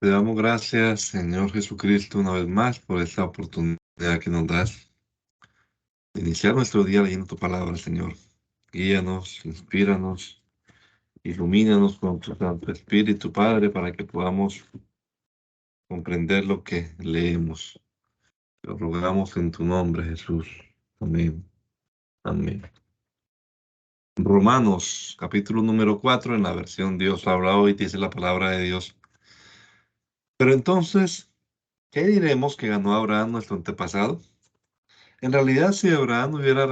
Te damos gracias, Señor Jesucristo, una vez más por esta oportunidad que nos das de iniciar nuestro día leyendo tu palabra, Señor. Guíanos, inspíranos, ilumínanos con tu Santo Espíritu, Padre, para que podamos comprender lo que leemos. Lo rogamos en tu nombre, Jesús. Amén. Amén. Romanos, capítulo número 4, en la versión Dios habla hoy, dice la palabra de Dios. Pero entonces, ¿qué diremos que ganó Abraham, nuestro antepasado? En realidad, si Abraham hubiera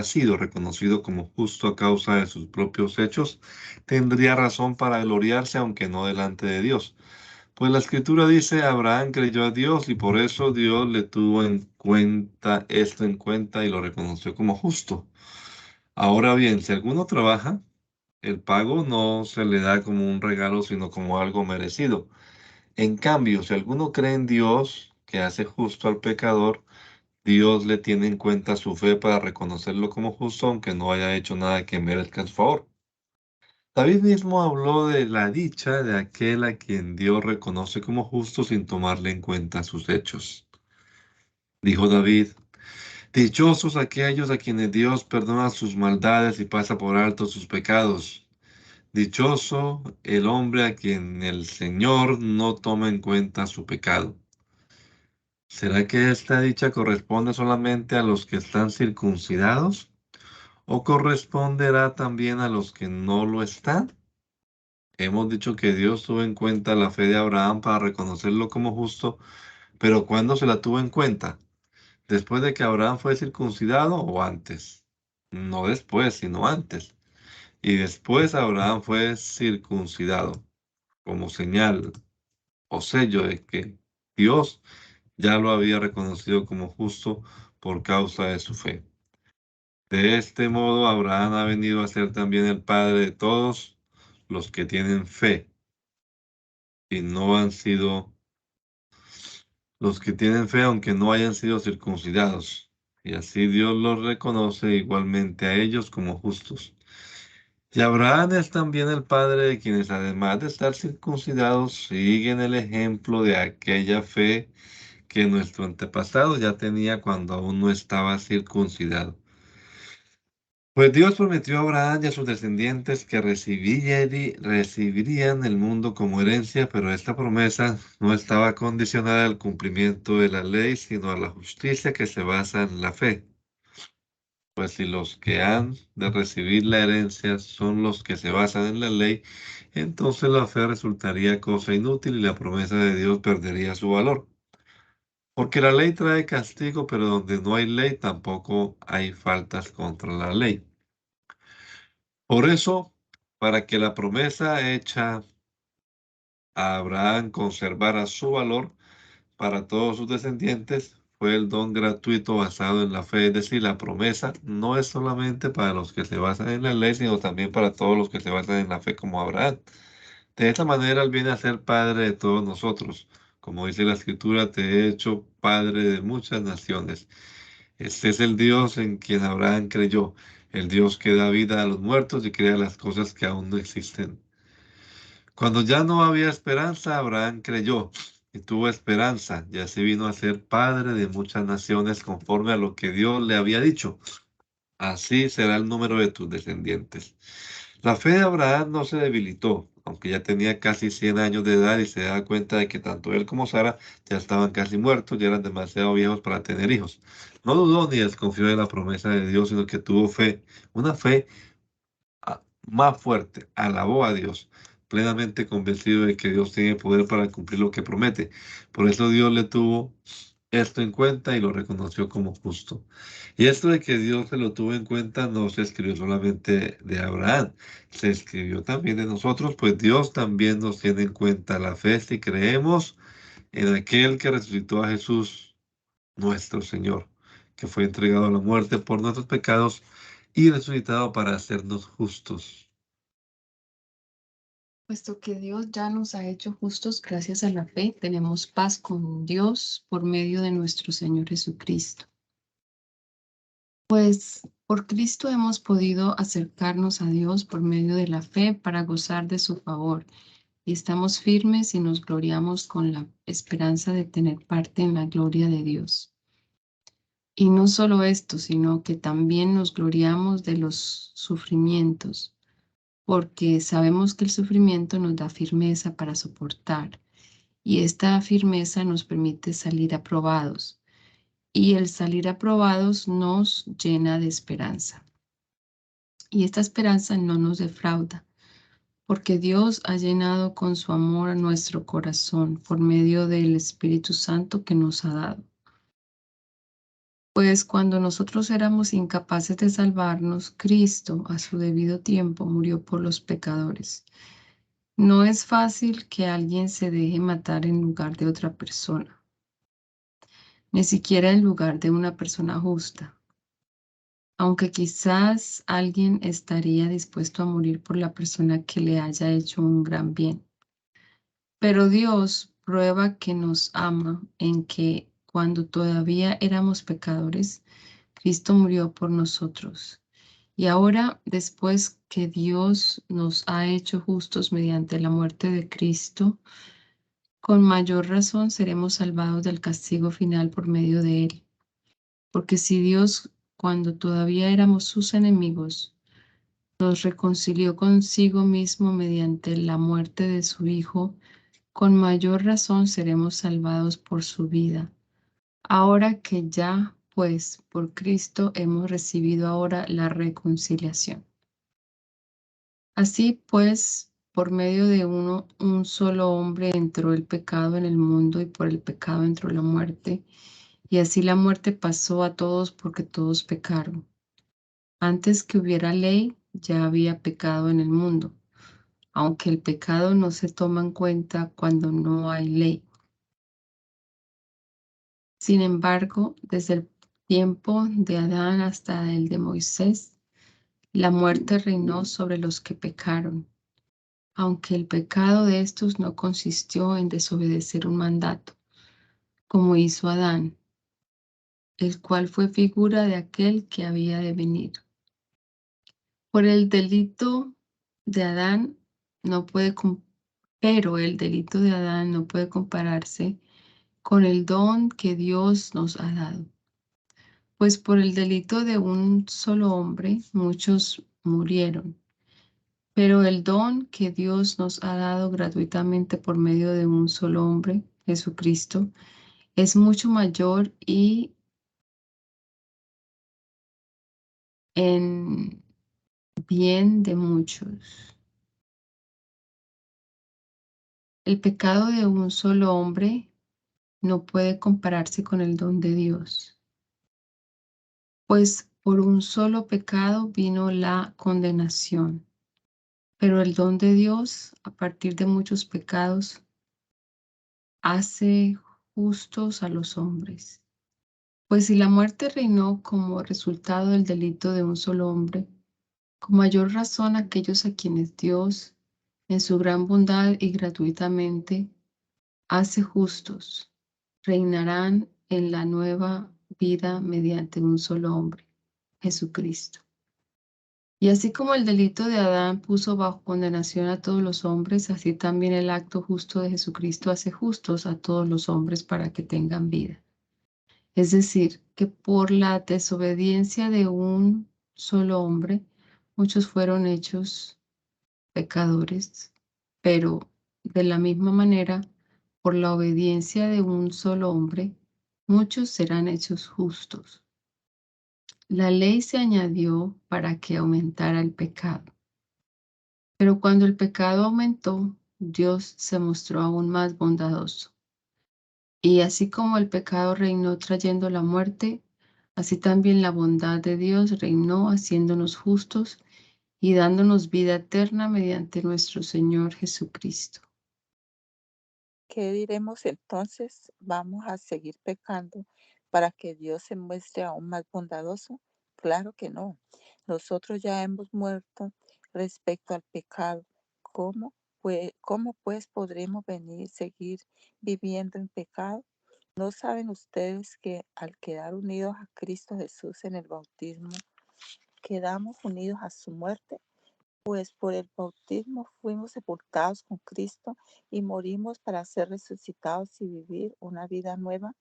sido reconocido como justo a causa de sus propios hechos, tendría razón para gloriarse, aunque no delante de Dios. Pues la Escritura dice, Abraham creyó a Dios y por eso Dios le tuvo en cuenta y lo reconoció como justo. Ahora bien, si alguno trabaja, el pago no se le da como un regalo, sino como algo merecido. En cambio, si alguno cree en Dios, que hace justo al pecador, Dios le tiene en cuenta su fe para reconocerlo como justo, aunque no haya hecho nada que merezca su favor. David mismo habló de la dicha de aquel a quien Dios reconoce como justo sin tomarle en cuenta sus hechos. Dijo David, dichosos aquellos a quienes Dios perdona sus maldades y pasa por alto sus pecados. Dichoso el hombre a quien el Señor no toma en cuenta su pecado. ¿Será que esta dicha corresponde solamente a los que están circuncidados? ¿O corresponderá también a los que no lo están? Hemos dicho que Dios tuvo en cuenta la fe de Abraham para reconocerlo como justo, pero ¿cuándo se la tuvo en cuenta? ¿Después de que Abraham fue circuncidado o antes? No después, sino antes. Y después Abraham fue circuncidado como señal o sello de que Dios ya lo había reconocido como justo por causa de su fe. De este modo, Abraham ha venido a ser también el padre de todos los que tienen fe y no han sido los que tienen fe aunque no hayan sido circuncidados. Y así Dios los reconoce igualmente a ellos como justos. Y Abraham es también el padre de quienes, además de estar circuncidados, siguen el ejemplo de aquella fe que nuestro antepasado ya tenía cuando aún no estaba circuncidado. Pues Dios prometió a Abraham y a sus descendientes que recibirían el mundo como herencia, pero esta promesa no estaba condicionada al cumplimiento de la ley, sino a la justicia que se basa en la fe. Pues si los que han de recibir la herencia son los que se basan en la ley, entonces la fe resultaría cosa inútil y la promesa de Dios perdería su valor. Porque la ley trae castigo, pero donde no hay ley tampoco hay faltas contra la ley. Por eso, para que la promesa hecha a Abraham conservara su valor para todos sus descendientes, fue el don gratuito basado en la fe. Es decir, la promesa no es solamente para los que se basan en la ley, sino también para todos los que se basan en la fe como Abraham. De esta manera, Él viene a ser Padre de todos nosotros. Como dice la Escritura, te he hecho Padre de muchas naciones. Este es el Dios en quien Abraham creyó, el Dios que da vida a los muertos y crea las cosas que aún no existen. Cuando ya no había esperanza, Abraham creyó y tuvo esperanza, y así vino a ser padre de muchas naciones conforme a lo que Dios le había dicho. Así será el número de tus descendientes. La fe de Abraham no se debilitó, aunque ya tenía casi 100 años de edad y se da cuenta de que tanto él como Sara ya estaban casi muertos, ya eran demasiado viejos para tener hijos. No dudó ni desconfió de la promesa de Dios, sino que tuvo fe, una fe más fuerte, alabó a Dios, plenamente convencido de que Dios tiene poder para cumplir lo que promete. Por eso Dios le tuvo esto en cuenta y lo reconoció como justo. Y esto de que Dios se lo tuvo en cuenta no se escribió solamente de Abraham, se escribió también de nosotros, pues Dios también nos tiene en cuenta la fe si creemos en aquel que resucitó a Jesús, nuestro Señor, que fue entregado a la muerte por nuestros pecados y resucitado para hacernos justos. Puesto que Dios ya nos ha hecho justos gracias a la fe, tenemos paz con Dios por medio de nuestro Señor Jesucristo. Pues Por Cristo hemos podido acercarnos a Dios por medio de la fe para gozar de su favor, y estamos firmes y nos gloriamos con la esperanza de tener parte en la gloria de Dios. Y no solo esto, sino que también nos gloriamos de los sufrimientos, porque sabemos que el sufrimiento nos da firmeza para soportar, y esta firmeza nos permite salir aprobados, y el salir aprobados nos llena de esperanza. Y esta esperanza no nos defrauda, porque Dios ha llenado con su amor a nuestro corazón por medio del Espíritu Santo que nos ha dado. Pues cuando nosotros éramos incapaces de salvarnos, Cristo a su debido tiempo murió por los pecadores. No es fácil que alguien se deje matar en lugar de otra persona, ni siquiera en lugar de una persona justa, aunque quizás alguien estaría dispuesto a morir por la persona que le haya hecho un gran bien. Pero Dios prueba que nos ama en que cuando todavía éramos pecadores, Cristo murió por nosotros. Y ahora, después que Dios nos ha hecho justos mediante la muerte de Cristo, con mayor razón seremos salvados del castigo final por medio de Él. Porque si Dios, cuando todavía éramos sus enemigos, nos reconcilió consigo mismo mediante la muerte de su Hijo, con mayor razón seremos salvados por su vida. Ahora que ya, pues, por Cristo hemos recibido ahora la reconciliación. Así pues, por medio de un solo hombre entró el pecado en el mundo y por el pecado entró la muerte. Y así la muerte pasó a todos porque todos pecaron. Antes que hubiera ley, ya había pecado en el mundo, aunque el pecado no se toma en cuenta cuando no hay ley. Sin embargo, desde el tiempo de Adán hasta el de Moisés, la muerte reinó sobre los que pecaron, aunque el pecado de estos no consistió en desobedecer un mandato, como hizo Adán, el cual fue figura de aquel que había de venir. Por el delito de Adán no puede, pero el delito de Adán no puede compararse con el don que Dios nos ha dado. Pues por el delito de un solo hombre muchos murieron, pero el don que Dios nos ha dado gratuitamente por medio de un solo hombre, Jesucristo, es mucho mayor y en bien de muchos. El pecado de un solo hombre no puede compararse con el don de Dios, pues por un solo pecado vino la condenación, pero el don de Dios, a partir de muchos pecados, hace justos a los hombres. Pues si la muerte reinó como resultado del delito de un solo hombre, con mayor razón aquellos a quienes Dios, en su gran bondad y gratuitamente, hace justos, reinarán en la nueva vida mediante un solo hombre, Jesucristo. Y así como el delito de Adán puso bajo condenación a todos los hombres, así también el acto justo de Jesucristo hace justos a todos los hombres para que tengan vida. Es decir, que por la desobediencia de un solo hombre, muchos fueron hechos pecadores, pero de la misma manera, por la obediencia de un solo hombre, muchos serán hechos justos. La ley se añadió para que aumentara el pecado, pero cuando el pecado aumentó, Dios se mostró aún más bondadoso. Y así como el pecado reinó trayendo la muerte, así también la bondad de Dios reinó haciéndonos justos y dándonos vida eterna mediante nuestro Señor Jesucristo. ¿Qué diremos entonces? ¿Vamos a seguir pecando para que Dios se muestre aún más bondadoso? Claro que no. Nosotros ya hemos muerto respecto al pecado. ¿Cómo pues podremos seguir viviendo en pecado? ¿No saben ustedes que al quedar unidos a Cristo Jesús en el bautismo, quedamos unidos a su muerte, pues por el bautismo fuimos sepultados con Cristo y morimos para ser resucitados y vivir una vida nueva,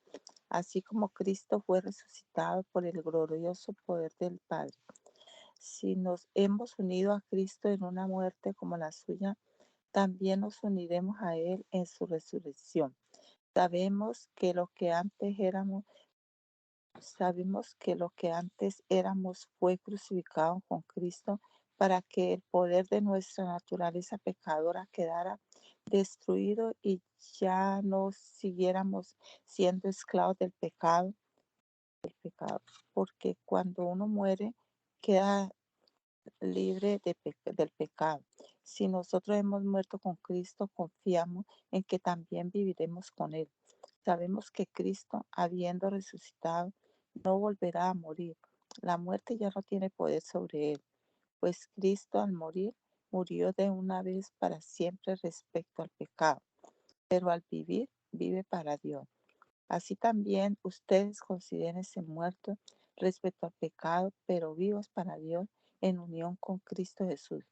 así como Cristo fue resucitado por el glorioso poder del Padre. Si nos hemos unido a Cristo en una muerte como la suya, también nos uniremos a Él en su resurrección. Sabemos que lo que antes éramos fue crucificado con Cristo para que el poder de nuestra naturaleza pecadora quedara destruido y ya no siguiéramos siendo esclavos del pecado, porque cuando uno muere queda libre del pecado. Si nosotros hemos muerto con Cristo, confiamos en que también viviremos con Él. Sabemos que Cristo, habiendo resucitado, no volverá a morir. La muerte ya no tiene poder sobre Él, pues Cristo al morir murió de una vez para siempre respecto al pecado, pero al vivir, vive para Dios. Así también ustedes considérense muertos respecto al pecado, pero vivos para Dios en unión con Cristo Jesús.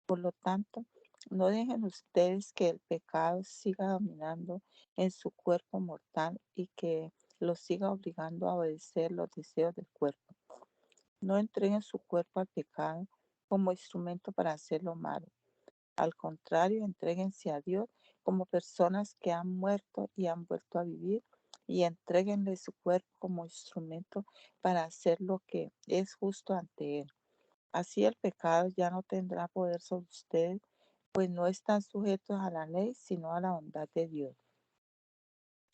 Por lo tanto, no dejen ustedes que el pecado siga dominando en su cuerpo mortal y que los siga obligando a obedecer los deseos del cuerpo. No entreguen su cuerpo al pecado como instrumento para hacer lo malo. Al contrario, entréguense a Dios como personas que han muerto y han vuelto a vivir, y entréguenle su cuerpo como instrumento para hacer lo que es justo ante Él. Así el pecado ya no tendrá poder sobre ustedes, pues no están sujetos a la ley, sino a la bondad de Dios.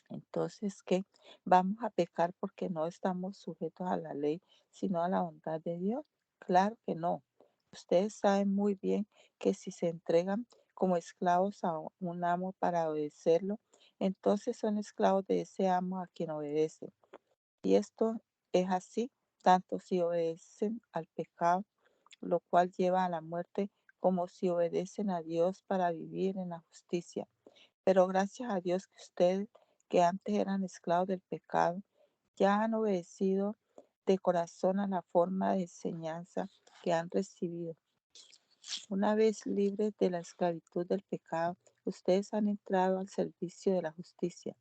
Entonces, ¿qué? ¿Vamos a pecar porque no estamos sujetos a la ley, sino a la bondad de Dios? Claro que no. Ustedes saben muy bien que si se entregan como esclavos a un amo para obedecerlo, entonces son esclavos de ese amo a quien obedecen. Y esto es así, tanto si obedecen al pecado, lo cual lleva a la muerte, como si obedecen a Dios para vivir en la justicia. Pero gracias a Dios que ustedes, que antes eran esclavos del pecado, ya han obedecido de corazón a la forma de enseñanza que han recibido. Una vez libres de la esclavitud del pecado, ustedes han entrado al servicio de la justicia.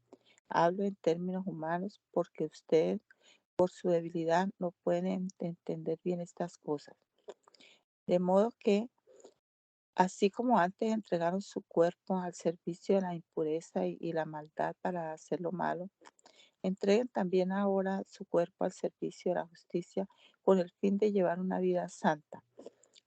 Hablo en términos humanos porque ustedes, por su debilidad, no pueden entender bien estas cosas. De modo que, así como antes entregaron su cuerpo al servicio de la impureza y la maldad para hacer lo malo, entreguen también ahora su cuerpo al servicio de la justicia con el fin de llevar una vida santa.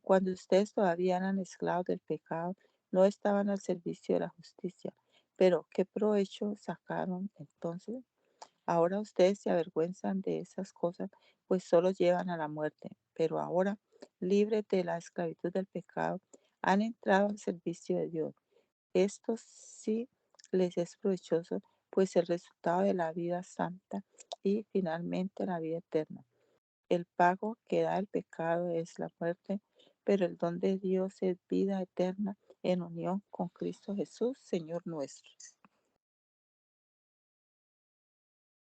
Cuando ustedes todavía eran esclavos del pecado, no estaban al servicio de la justicia. Pero ¿qué provecho sacaron entonces? Ahora ustedes se avergüenzan de esas cosas, pues solo llevan a la muerte. Pero ahora, libres de la esclavitud del pecado, han entrado al servicio de Dios. Esto sí les es provechoso, pues el resultado de la vida santa y finalmente la vida eterna. El pago que da el pecado es la muerte, pero el don de Dios es vida eterna en unión con Cristo Jesús, Señor nuestro.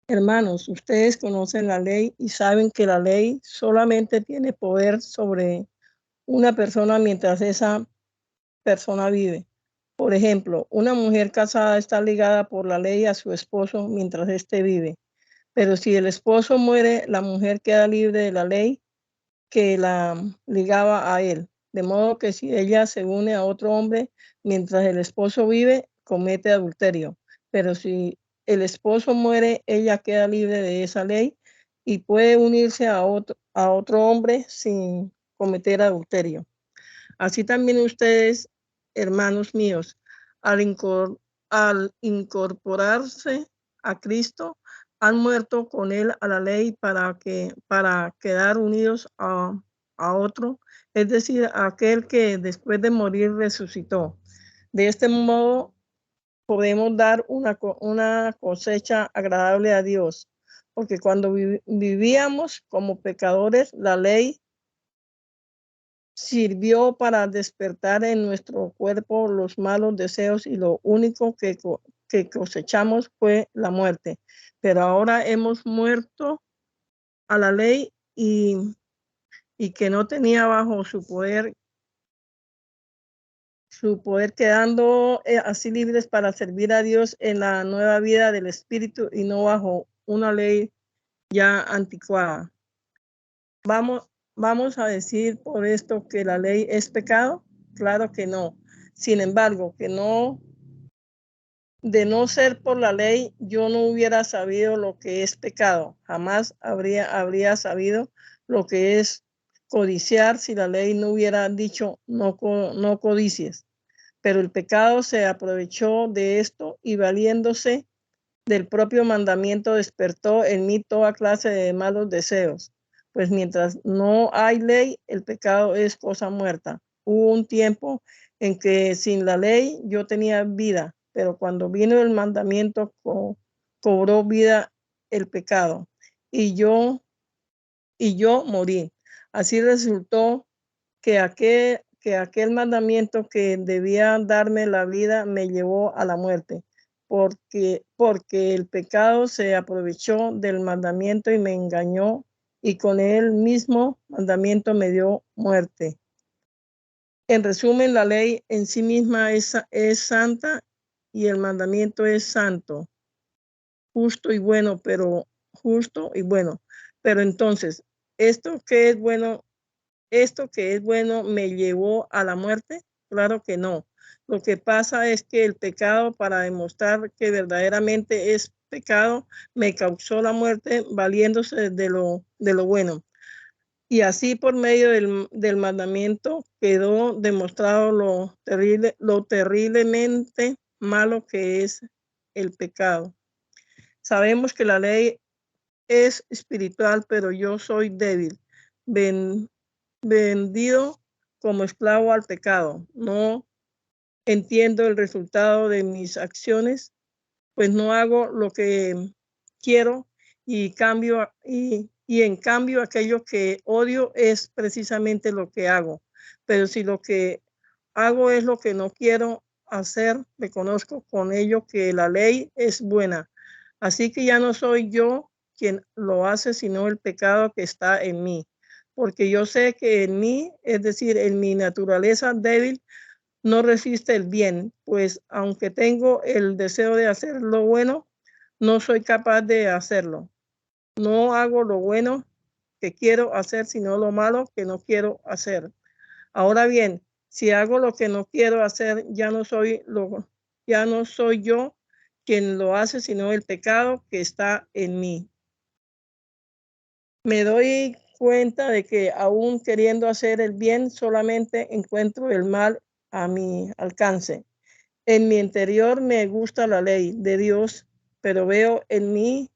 Hermanos, ustedes conocen la ley y saben que la ley solamente tiene poder sobre una persona mientras esa persona vive. Por ejemplo, una mujer casada está ligada por la ley a su esposo mientras éste vive. Pero si el esposo muere, la mujer queda libre de la ley que la ligaba a él. De modo que si ella se une a otro hombre mientras el esposo vive, comete adulterio. Pero si el esposo muere, ella queda libre de esa ley y puede unirse a otro hombre sin cometer adulterio. Así también ustedes, hermanos míos, al incorporarse a Cristo, han muerto con Él a la ley para quedar unidos a otro, es decir, a aquel que después de morir resucitó. De este modo podemos dar una cosecha agradable a Dios, porque cuando vivíamos como pecadores, la ley sirvió para despertar en nuestro cuerpo los malos deseos y lo único que cosechamos fue la muerte. Pero ahora hemos muerto a la ley y y que no tenía bajo su poder quedando así libres para servir a Dios en la nueva vida del Espíritu y no bajo una ley ya anticuada. ¿Vamos a decir por esto que la ley es pecado? Claro que no. Sin embargo, de no ser por la ley, yo no hubiera sabido lo que es pecado. Jamás habría sabido lo que es codiciar si la ley no hubiera dicho no codicies. Pero el pecado se aprovechó de esto y valiéndose del propio mandamiento despertó en mí toda clase de malos deseos. Pues mientras no hay ley, el pecado es cosa muerta. Hubo un tiempo en que sin la ley yo tenía vida, pero cuando vino el mandamiento cobró vida el pecado y yo morí. Así resultó que aquel mandamiento que debía darme la vida me llevó a la muerte, porque el pecado se aprovechó del mandamiento y me engañó, y con el mismo mandamiento me dio muerte. En resumen, la ley en sí misma es santa y el mandamiento es santo, justo y bueno, pero entonces, esto que es bueno me llevó a la muerte. Claro que no. Lo que pasa es que el pecado, para demostrar que verdaderamente es pecado, me causó la muerte valiéndose de lo bueno. Y así por medio del mandamiento quedó demostrado lo terriblemente malo que es el pecado. Sabemos que la ley es espiritual, pero yo soy débil, vendido como esclavo al pecado. No entiendo el resultado de mis acciones, pues no hago lo que quiero y en cambio aquello que odio es precisamente lo que hago. Pero si lo que hago es lo que no quiero hacer, reconozco con ello que la ley es buena. Así que ya no soy yo quien lo hace, sino el pecado que está en mí. Porque yo sé que en mí, es decir, en mi naturaleza débil, no resiste el bien, pues aunque tengo el deseo de hacer lo bueno, no soy capaz de hacerlo. No hago lo bueno que quiero hacer, sino lo malo que no quiero hacer. Ahora bien, si hago lo que no quiero hacer, ya no soy yo quien lo hace, sino el pecado que está en mí. Me doy cuenta de que aún queriendo hacer el bien, solamente encuentro el mal a mi alcance. En mi interior me gusta la ley de Dios, pero veo en mí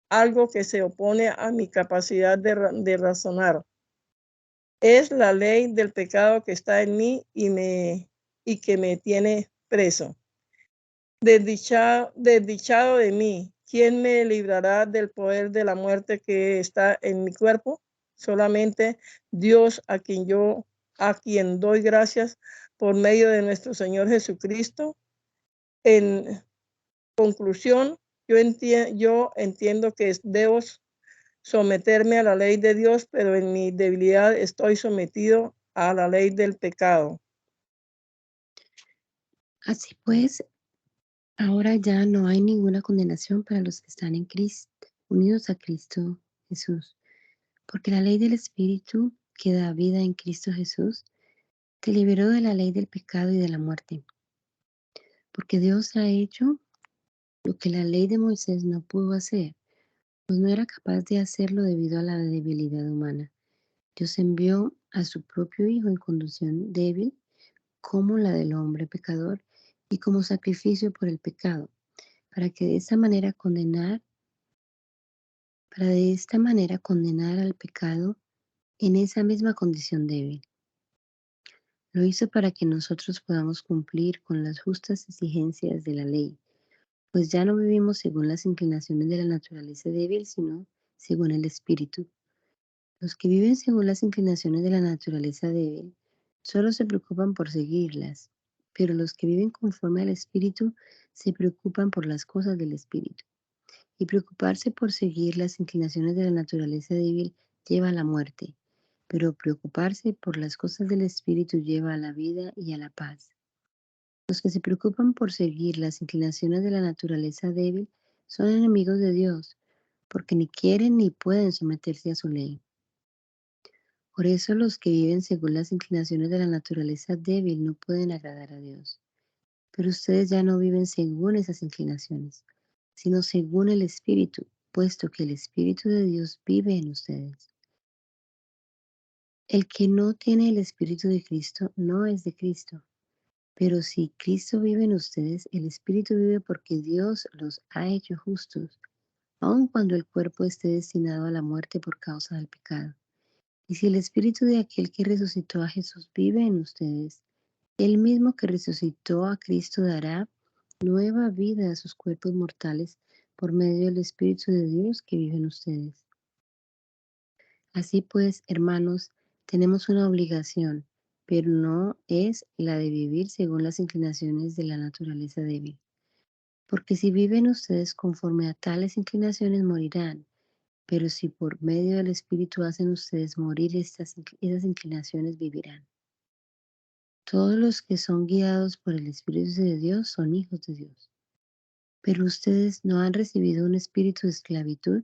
algo que se opone a mi capacidad de razonar. Es la ley del pecado que está en mí y que me tiene preso. Desdichado de mí, ¿quién me librará del poder de la muerte que está en mi cuerpo? Solamente Dios, a quien doy gracias por medio de nuestro Señor Jesucristo. En conclusión, yo entiendo que debo someterme a la ley de Dios, pero en mi debilidad estoy sometido a la ley del pecado. Así pues, ahora ya no hay ninguna condenación para los que están en Cristo, unidos a Cristo Jesús, porque la ley del Espíritu que da vida en Cristo Jesús te liberó de la ley del pecado y de la muerte, porque Dios ha hecho lo que la ley de Moisés no pudo hacer, pues no era capaz de hacerlo debido a la debilidad humana. Dios envió a su propio Hijo en condición débil, como la del hombre pecador, y como sacrificio por el pecado, para de esta manera condenar al pecado en esa misma condición débil. Lo hizo para que nosotros podamos cumplir con las justas exigencias de la ley, pues ya no vivimos según las inclinaciones de la naturaleza débil, sino según el Espíritu. Los que viven según las inclinaciones de la naturaleza débil solo se preocupan por seguirlas, pero los que viven conforme al Espíritu se preocupan por las cosas del Espíritu. Y preocuparse por seguir las inclinaciones de la naturaleza débil lleva a la muerte, pero preocuparse por las cosas del Espíritu lleva a la vida y a la paz. Los que se preocupan por seguir las inclinaciones de la naturaleza débil son enemigos de Dios, porque ni quieren ni pueden someterse a su ley. Por eso los que viven según las inclinaciones de la naturaleza débil no pueden agradar a Dios. Pero ustedes ya no viven según esas inclinaciones, sino según el Espíritu, puesto que el Espíritu de Dios vive en ustedes. El que no tiene el Espíritu de Cristo no es de Cristo. Pero si Cristo vive en ustedes, el Espíritu vive porque Dios los ha hecho justos, aun cuando el cuerpo esté destinado a la muerte por causa del pecado. Y si el Espíritu de aquel que resucitó a Jesús vive en ustedes, el mismo que resucitó a Cristo dará nueva vida a sus cuerpos mortales por medio del Espíritu de Dios que vive en ustedes. Así pues, hermanos, tenemos una obligación, pero no es la de vivir según las inclinaciones de la naturaleza débil. Porque si viven ustedes conforme a tales inclinaciones, morirán. Pero si por medio del Espíritu hacen ustedes morir esas inclinaciones, vivirán. Todos los que son guiados por el Espíritu de Dios son hijos de Dios. Pero ustedes no han recibido un espíritu de esclavitud,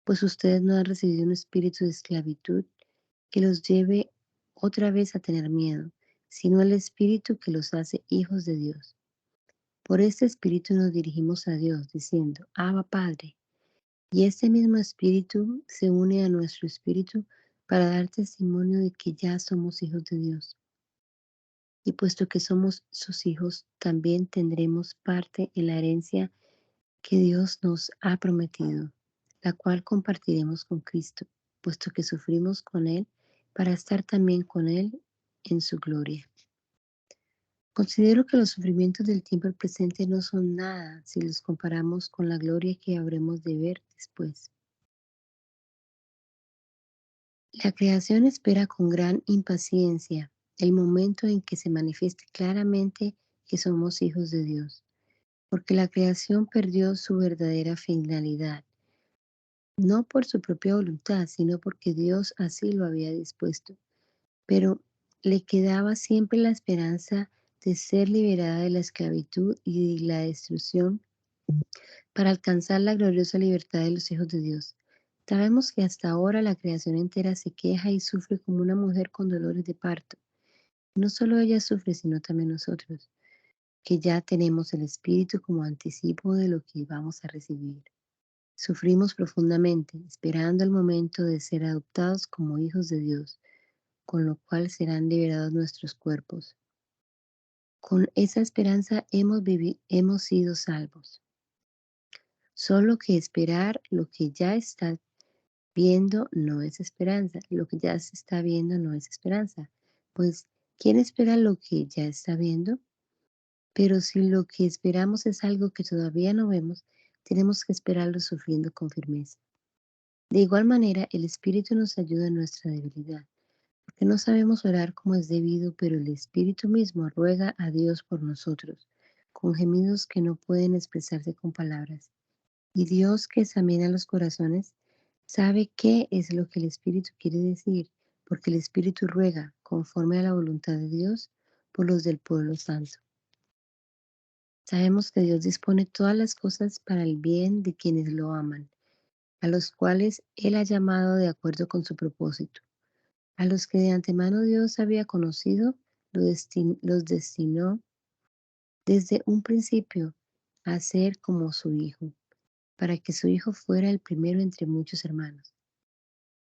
pues ustedes no han recibido un espíritu de esclavitud que los lleve otra vez a tener miedo, sino el espíritu que los hace hijos de Dios. Por este espíritu nos dirigimos a Dios, diciendo, Abba Padre. Y este mismo espíritu se une a nuestro espíritu para dar testimonio de que ya somos hijos de Dios. Y puesto que somos sus hijos, también tendremos parte en la herencia que Dios nos ha prometido, la cual compartiremos con Cristo, puesto que sufrimos con Él, para estar también con Él en su gloria. Considero que los sufrimientos del tiempo presente no son nada si los comparamos con la gloria que habremos de ver después. La creación espera con gran impaciencia el momento en que se manifieste claramente que somos hijos de Dios, porque la creación perdió su verdadera finalidad, no por su propia voluntad, sino porque Dios así lo había dispuesto, pero le quedaba siempre la esperanza de ser liberada de la esclavitud y de la destrucción para alcanzar la gloriosa libertad de los hijos de Dios. Sabemos que hasta ahora la creación entera se queja y sufre como una mujer con dolores de parto. No solo ella sufre, sino también nosotros, que ya tenemos el Espíritu como anticipo de lo que vamos a recibir. Sufrimos profundamente, esperando el momento de ser adoptados como hijos de Dios, con lo cual serán liberados nuestros cuerpos. Con esa esperanza hemos sido salvos. Solo que esperar lo que ya está viendo no es esperanza. Lo que ya se está viendo no es esperanza. Pues, ¿quién espera lo que ya está viendo? Pero si lo que esperamos es algo que todavía no vemos, tenemos que esperarlo sufriendo con firmeza. De igual manera, el Espíritu nos ayuda en nuestra debilidad, porque no sabemos orar como es debido, pero el Espíritu mismo ruega a Dios por nosotros, con gemidos que no pueden expresarse con palabras. Y Dios, que examina los corazones, sabe qué es lo que el Espíritu quiere decir, porque el Espíritu ruega, conforme a la voluntad de Dios, por los del pueblo santo. Sabemos que Dios dispone todas las cosas para el bien de quienes lo aman, a los cuales Él ha llamado de acuerdo con su propósito. A los que de antemano Dios había conocido, los destinó desde un principio a ser como su Hijo, para que su Hijo fuera el primero entre muchos hermanos.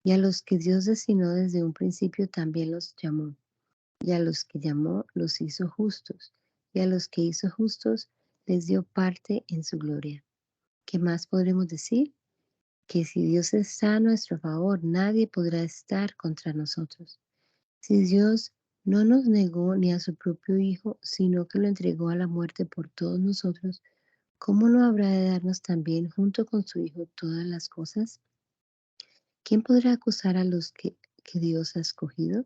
Y a los que Dios destinó desde un principio también los llamó. Y a los que llamó los hizo justos. Y a los que hizo justos les dio parte en su gloria. ¿Qué más podremos decir? Que si Dios está a nuestro favor, nadie podrá estar contra nosotros. Si Dios no nos negó ni a su propio Hijo, sino que lo entregó a la muerte por todos nosotros, ¿cómo no habrá de darnos también junto con su Hijo todas las cosas? ¿Quién podrá acusar a los que Dios ha escogido?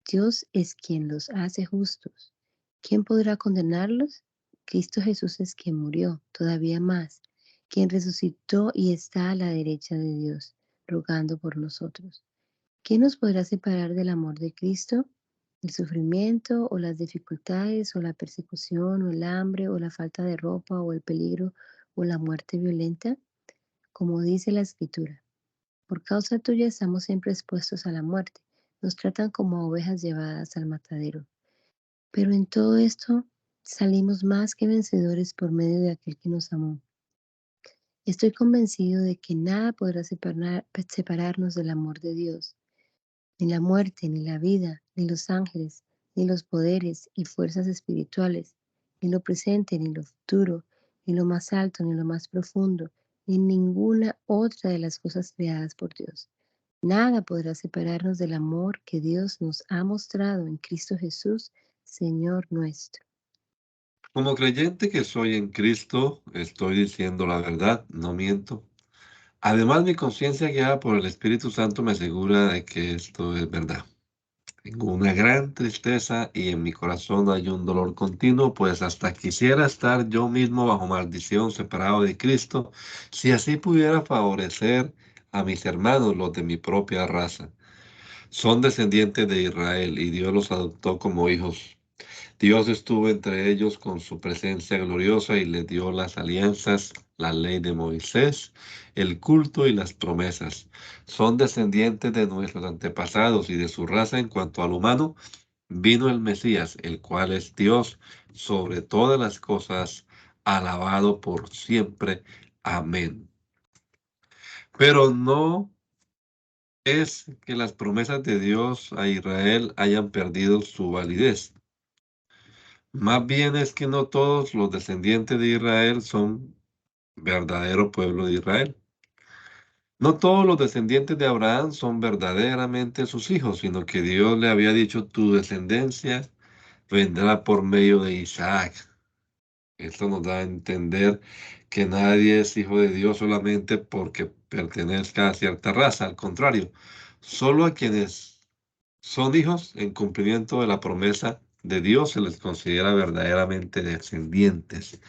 Dios es quien los hace justos. ¿Quién podrá condenarlos? Cristo Jesús es quien murió, todavía más, quien resucitó y está a la derecha de Dios, rogando por nosotros. ¿Qué nos podrá separar del amor de Cristo? ¿El sufrimiento o las dificultades o la persecución o el hambre o la falta de ropa o el peligro o la muerte violenta? Como dice la Escritura, por causa tuya estamos siempre expuestos a la muerte. Nos tratan como a ovejas llevadas al matadero. Pero en todo esto salimos más que vencedores por medio de aquel que nos amó. Estoy convencido de que nada podrá separarnos del amor de Dios. Ni la muerte, ni la vida, ni los ángeles, ni los poderes y fuerzas espirituales, ni lo presente, ni lo futuro, ni lo más alto, ni lo más profundo, ni ninguna otra de las cosas creadas por Dios. Nada podrá separarnos del amor que Dios nos ha mostrado en Cristo Jesús, Señor nuestro. Como creyente que soy en Cristo, estoy diciendo la verdad, no miento. Además, mi conciencia guiada por el Espíritu Santo me asegura de que esto es verdad. Tengo una gran tristeza y en mi corazón hay un dolor continuo, pues hasta quisiera estar yo mismo bajo maldición, separado de Cristo, si así pudiera favorecer a mis hermanos, los de mi propia raza. Son descendientes de Israel y Dios los adoptó como hijos. Dios estuvo entre ellos con su presencia gloriosa y les dio las alianzas, la ley de Moisés, el culto y las promesas. Son descendientes de nuestros antepasados y de su raza en cuanto al humano. Vino el Mesías, el cual es Dios sobre todas las cosas, alabado por siempre. Amén. Pero no es que las promesas de Dios a Israel hayan perdido su validez. Más bien es que no todos los descendientes de Israel son verdadero pueblo de Israel. No todos los descendientes de Abraham son verdaderamente sus hijos, sino que Dios le había dicho, tu descendencia vendrá por medio de Isaac. Esto nos da a entender que nadie es hijo de Dios solamente porque pertenezca a cierta raza. Al contrario, solo a quienes son hijos en cumplimiento de la promesa de Dios se les considera verdaderamente descendientes.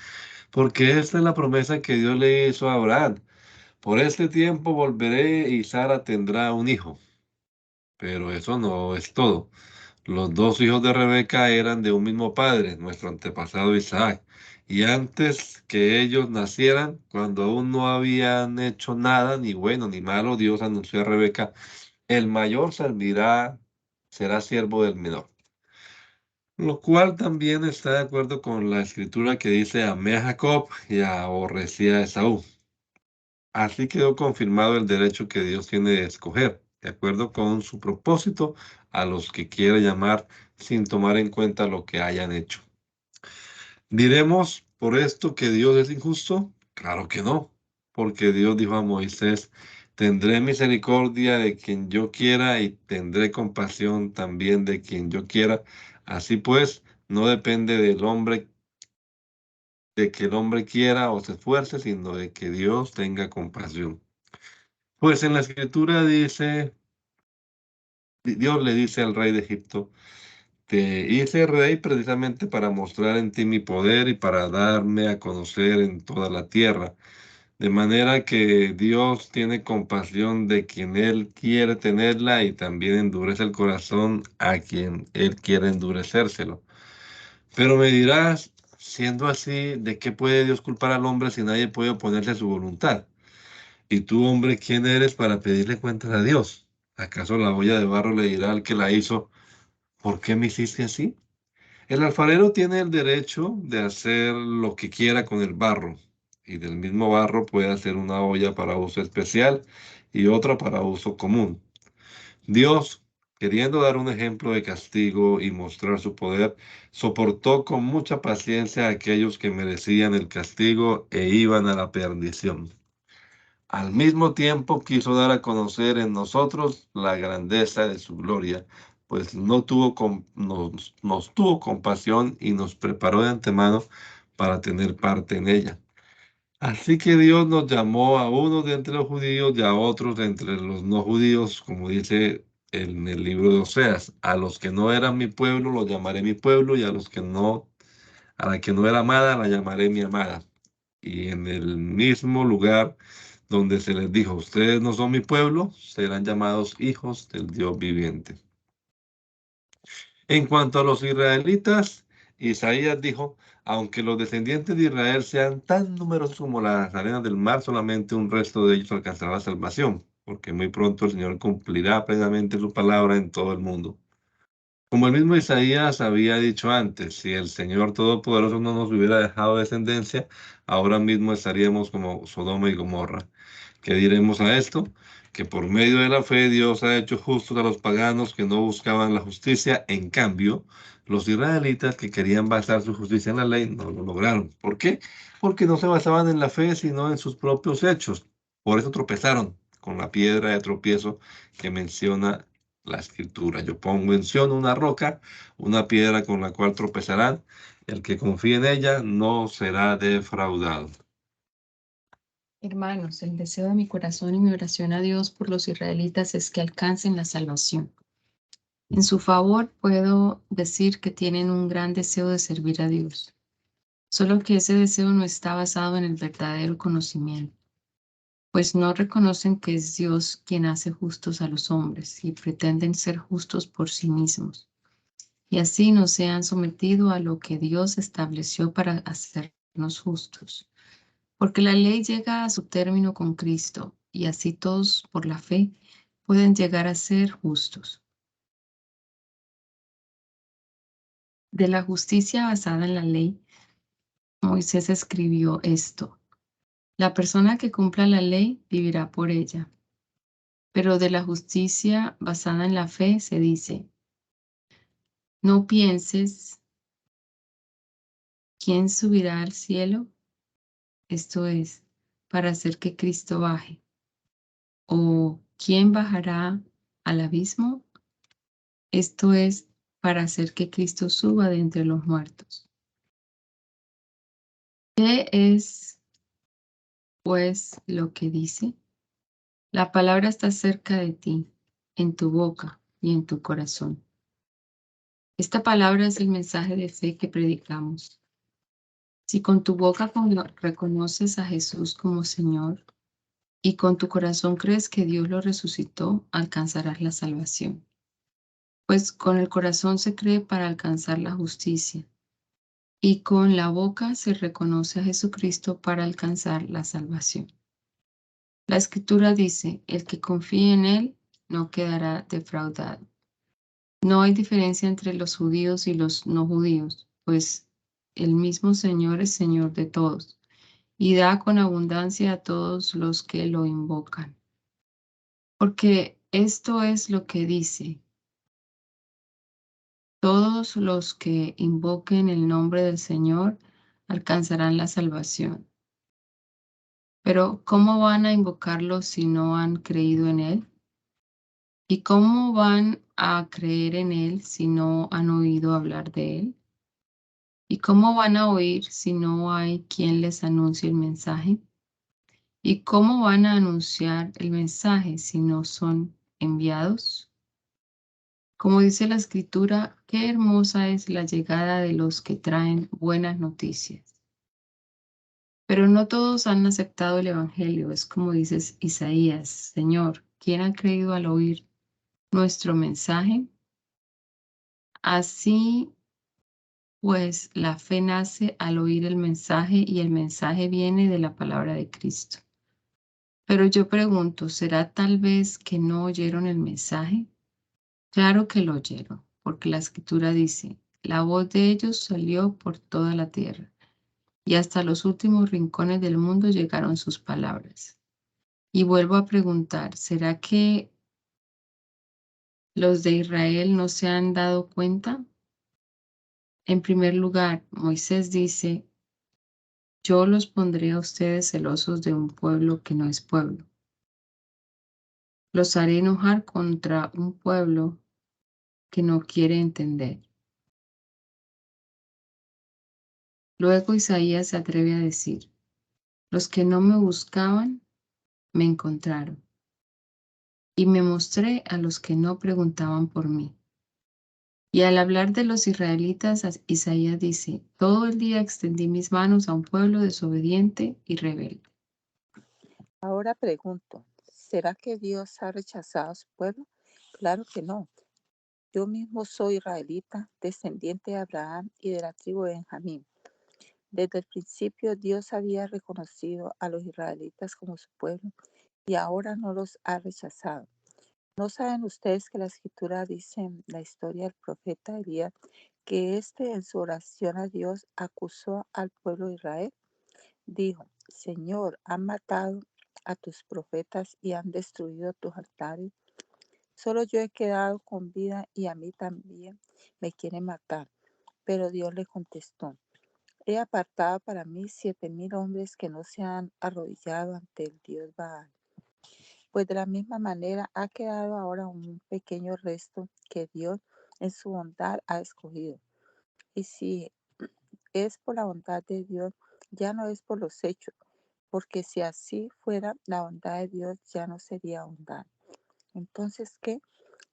Porque esta es la promesa que Dios le hizo a Abraham. Por este tiempo volveré y Sara tendrá un hijo. Pero eso no es todo. Los dos hijos de Rebeca eran de un mismo padre, nuestro antepasado Isaac. Y antes que ellos nacieran, cuando aún no habían hecho nada, ni bueno ni malo, Dios anunció a Rebeca, el mayor será siervo del menor. Lo cual también está de acuerdo con la escritura que dice, amé a Jacob y aborrecí a Esaú. Así quedó confirmado el derecho que Dios tiene de escoger, de acuerdo con su propósito, a los que quiere llamar sin tomar en cuenta lo que hayan hecho. ¿Diremos por esto que Dios es injusto? Claro que no, porque Dios dijo a Moisés, tendré misericordia de quien yo quiera y tendré compasión también de quien yo quiera. Así pues, no depende del hombre, de que el hombre quiera o se esfuerce, sino de que Dios tenga compasión. Pues en la escritura dice, Dios le dice al rey de Egipto, te hice rey precisamente para mostrar en ti mi poder y para darme a conocer en toda la tierra. De manera que Dios tiene compasión de quien Él quiere tenerla y también endurece el corazón a quien Él quiere endurecérselo. Pero me dirás, siendo así, ¿de qué puede Dios culpar al hombre si nadie puede oponerse a su voluntad? Y tú, hombre, ¿quién eres para pedirle cuentas a Dios? ¿Acaso la olla de barro le dirá al que la hizo, ¿por qué me hiciste así? El alfarero tiene el derecho de hacer lo que quiera con el barro, y del mismo barro puede hacer una olla para uso especial y otra para uso común. Dios, queriendo dar un ejemplo de castigo y mostrar su poder, soportó con mucha paciencia a aquellos que merecían el castigo e iban a la perdición. Al mismo tiempo quiso dar a conocer en nosotros la grandeza de su gloria, pues nos tuvo compasión y nos preparó de antemano para tener parte en ella. Así que Dios nos llamó a unos de entre los judíos y a otros de entre los no judíos, como dice en el libro de Oseas. A los que no eran mi pueblo los llamaré mi pueblo y a la que no era amada la llamaré mi amada. Y en el mismo lugar donde se les dijo: ustedes no son mi pueblo, serán llamados hijos del Dios viviente. En cuanto a los israelitas, Isaías dijo: aunque los descendientes de Israel sean tan numerosos como las arenas del mar, solamente un resto de ellos alcanzará la salvación, porque muy pronto el Señor cumplirá plenamente su palabra en todo el mundo. Como el mismo Isaías había dicho antes, si el Señor Todopoderoso no nos hubiera dejado descendencia, ahora mismo estaríamos como Sodoma y Gomorra. ¿Qué diremos a esto? Que por medio de la fe Dios ha hecho justos a los paganos que no buscaban la justicia. En cambio, los israelitas que querían basar su justicia en la ley no lo lograron. ¿Por qué? Porque no se basaban en la fe, sino en sus propios hechos. Por eso tropezaron con la piedra de tropiezo que menciona la escritura. Yo menciono una roca, una piedra con la cual tropezarán. El que confíe en ella no será defraudado. Hermanos, el deseo de mi corazón y mi oración a Dios por los israelitas es que alcancen la salvación. En su favor puedo decir que tienen un gran deseo de servir a Dios, solo que ese deseo no está basado en el verdadero conocimiento, pues no reconocen que es Dios quien hace justos a los hombres y pretenden ser justos por sí mismos, y así no se han sometido a lo que Dios estableció para hacernos justos. Porque la ley llega a su término con Cristo, y así todos por la fe pueden llegar a ser justos. De la justicia basada en la ley, Moisés escribió esto: la persona que cumpla la ley vivirá por ella. Pero de la justicia basada en la fe se dice: no pienses quién subirá al cielo, esto es, para hacer que Cristo baje, o quién bajará al abismo, esto es, para hacer que Cristo suba de entre los muertos. ¿Qué es, pues, lo que dice? La palabra está cerca de ti, en tu boca y en tu corazón. Esta palabra es el mensaje de fe que predicamos. Si con tu boca reconoces a Jesús como Señor y con tu corazón crees que Dios lo resucitó, alcanzarás la salvación. Pues con el corazón se cree para alcanzar la justicia, y con la boca se reconoce a Jesucristo para alcanzar la salvación. La Escritura dice: el que confíe en Él no quedará defraudado. No hay diferencia entre los judíos y los no judíos, pues el mismo Señor es Señor de todos, y da con abundancia a todos los que lo invocan. Porque esto es lo que dice: todos los que invoquen el nombre del Señor alcanzarán la salvación. Pero ¿cómo van a invocarlo si no han creído en Él? ¿Y cómo van a creer en Él si no han oído hablar de Él? ¿Y cómo van a oír si no hay quien les anuncie el mensaje? ¿Y cómo van a anunciar el mensaje si no son enviados? Como dice la Escritura, qué hermosa es la llegada de los que traen buenas noticias. Pero no todos han aceptado el Evangelio. Es como dice Isaías: Señor, ¿quién ha creído al oír nuestro mensaje? Así pues, la fe nace al oír el mensaje, y el mensaje viene de la palabra de Cristo. Pero yo pregunto, ¿será tal vez que no oyeron el mensaje? Claro que lo oyeron, porque la Escritura dice: la voz de ellos salió por toda la tierra, y hasta los últimos rincones del mundo llegaron sus palabras. Y vuelvo a preguntar, ¿será que los de Israel no se han dado cuenta? En primer lugar, Moisés dice: yo los pondré a ustedes celosos de un pueblo que no es pueblo. Los haré enojar contra un pueblo que no quiere entender. Luego Isaías se atreve a decir: los que no me buscaban, me encontraron, y me mostré a los que no preguntaban por mí. Y al hablar de los israelitas, Isaías dice: todo el día extendí mis manos a un pueblo desobediente y rebelde. Ahora pregunto, ¿será que Dios ha rechazado a su pueblo? Claro que no. Yo mismo soy israelita, descendiente de Abraham y de la tribu de Benjamín. Desde el principio Dios había reconocido a los israelitas como su pueblo y ahora no los ha rechazado. ¿No saben ustedes que la escritura dice en la historia del profeta Elías que éste en su oración a Dios acusó al pueblo de Israel? Dijo, Señor, han matado a tus profetas y han destruido tus altares. Solo yo he quedado con vida y a mí también me quieren matar. Pero Dios le contestó, he apartado para mí 7,000 hombres que no se han arrodillado ante el Dios Baal. Pues de la misma manera ha quedado ahora un pequeño resto que Dios en su bondad ha escogido. Y si es por la bondad de Dios, ya no es por los hechos, porque si así fuera, la bondad de Dios ya no sería bondad. Entonces, ¿qué?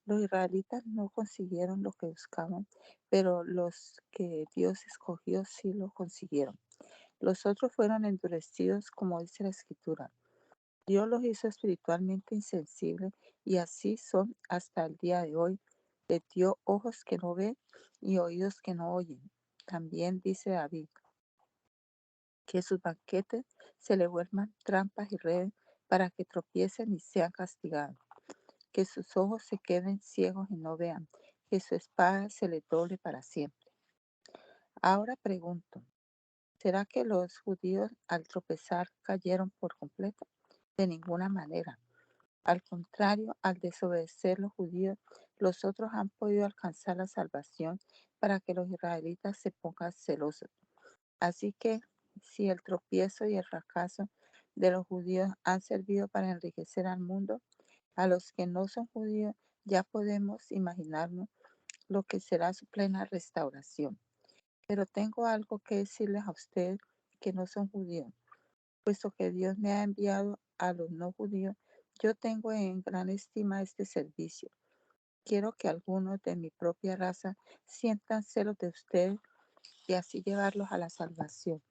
Los israelitas no consiguieron lo que buscaban, pero los que Dios escogió sí lo consiguieron. Los otros fueron endurecidos, como dice la escritura. Dios los hizo espiritualmente insensibles y así son hasta el día de hoy. Les dio ojos que no ven y oídos que no oyen. También dice David que sus banquetes se le vuelvan trampas y redes para que tropiecen y sean castigados. Que sus ojos se queden ciegos y no vean. Que su espada se le doble para siempre. Ahora pregunto, ¿será que los judíos al tropezar cayeron por completo? De ninguna manera. Al contrario, al desobedecer los judíos, los otros han podido alcanzar la salvación para que los israelitas se pongan celosos. Así que, si el tropiezo y el fracaso de los judíos han servido para enriquecer al mundo, a los que no son judíos ya podemos imaginarnos lo que será su plena restauración. Pero tengo algo que decirles a ustedes que no son judíos. Puesto que Dios me ha enviado a los no judíos, yo tengo en gran estima este servicio. Quiero que algunos de mi propia raza sientan celos de ustedes y así llevarlos a la salvación.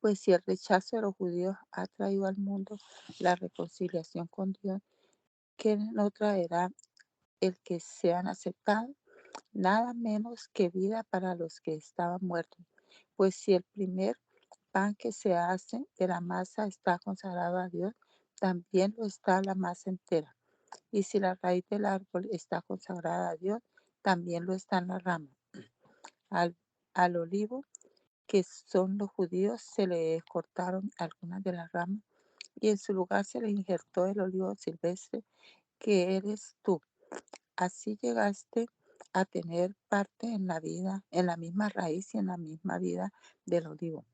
Pues si el rechazo de los judíos ha traído al mundo la reconciliación con Dios, ¿qué no traerá el que sean aceptados? Nada menos que vida para los que estaban muertos. Pues si el primer pan que se hace de la masa está consagrado a Dios, también lo está la masa entera. Y si la raíz del árbol está consagrada a Dios, también lo están las ramas. Al, al olivo, que son los judíos, se le cortaron algunas de las ramas y en su lugar se le injertó el olivo silvestre, que eres tú. Así llegaste a tener parte en la vida, en la misma raíz y en la misma vida del olivo.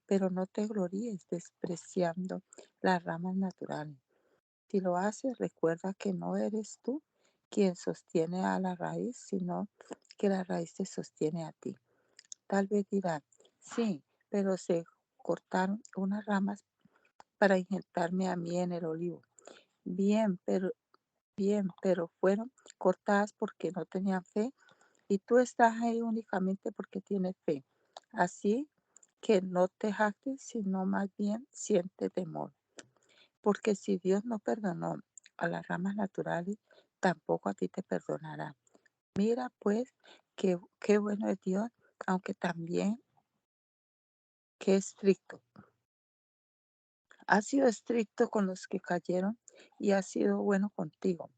Pero no te gloríes despreciando las ramas naturales. Si lo haces, recuerda que no eres tú quien sostiene a la raíz, sino que la raíz te sostiene a ti. Tal vez dirán, sí, pero se cortaron unas ramas para injertarme a mí en el olivo. Bien, pero fueron cortadas porque no tenían fe y tú estás ahí únicamente porque tienes fe. Así que no te jactes, sino más bien siente temor. Porque si Dios no perdonó a las ramas naturales, tampoco a ti te perdonará. Mira pues qué bueno es Dios, aunque también qué estricto. Ha sido estricto con los que cayeron y ha sido bueno contigo,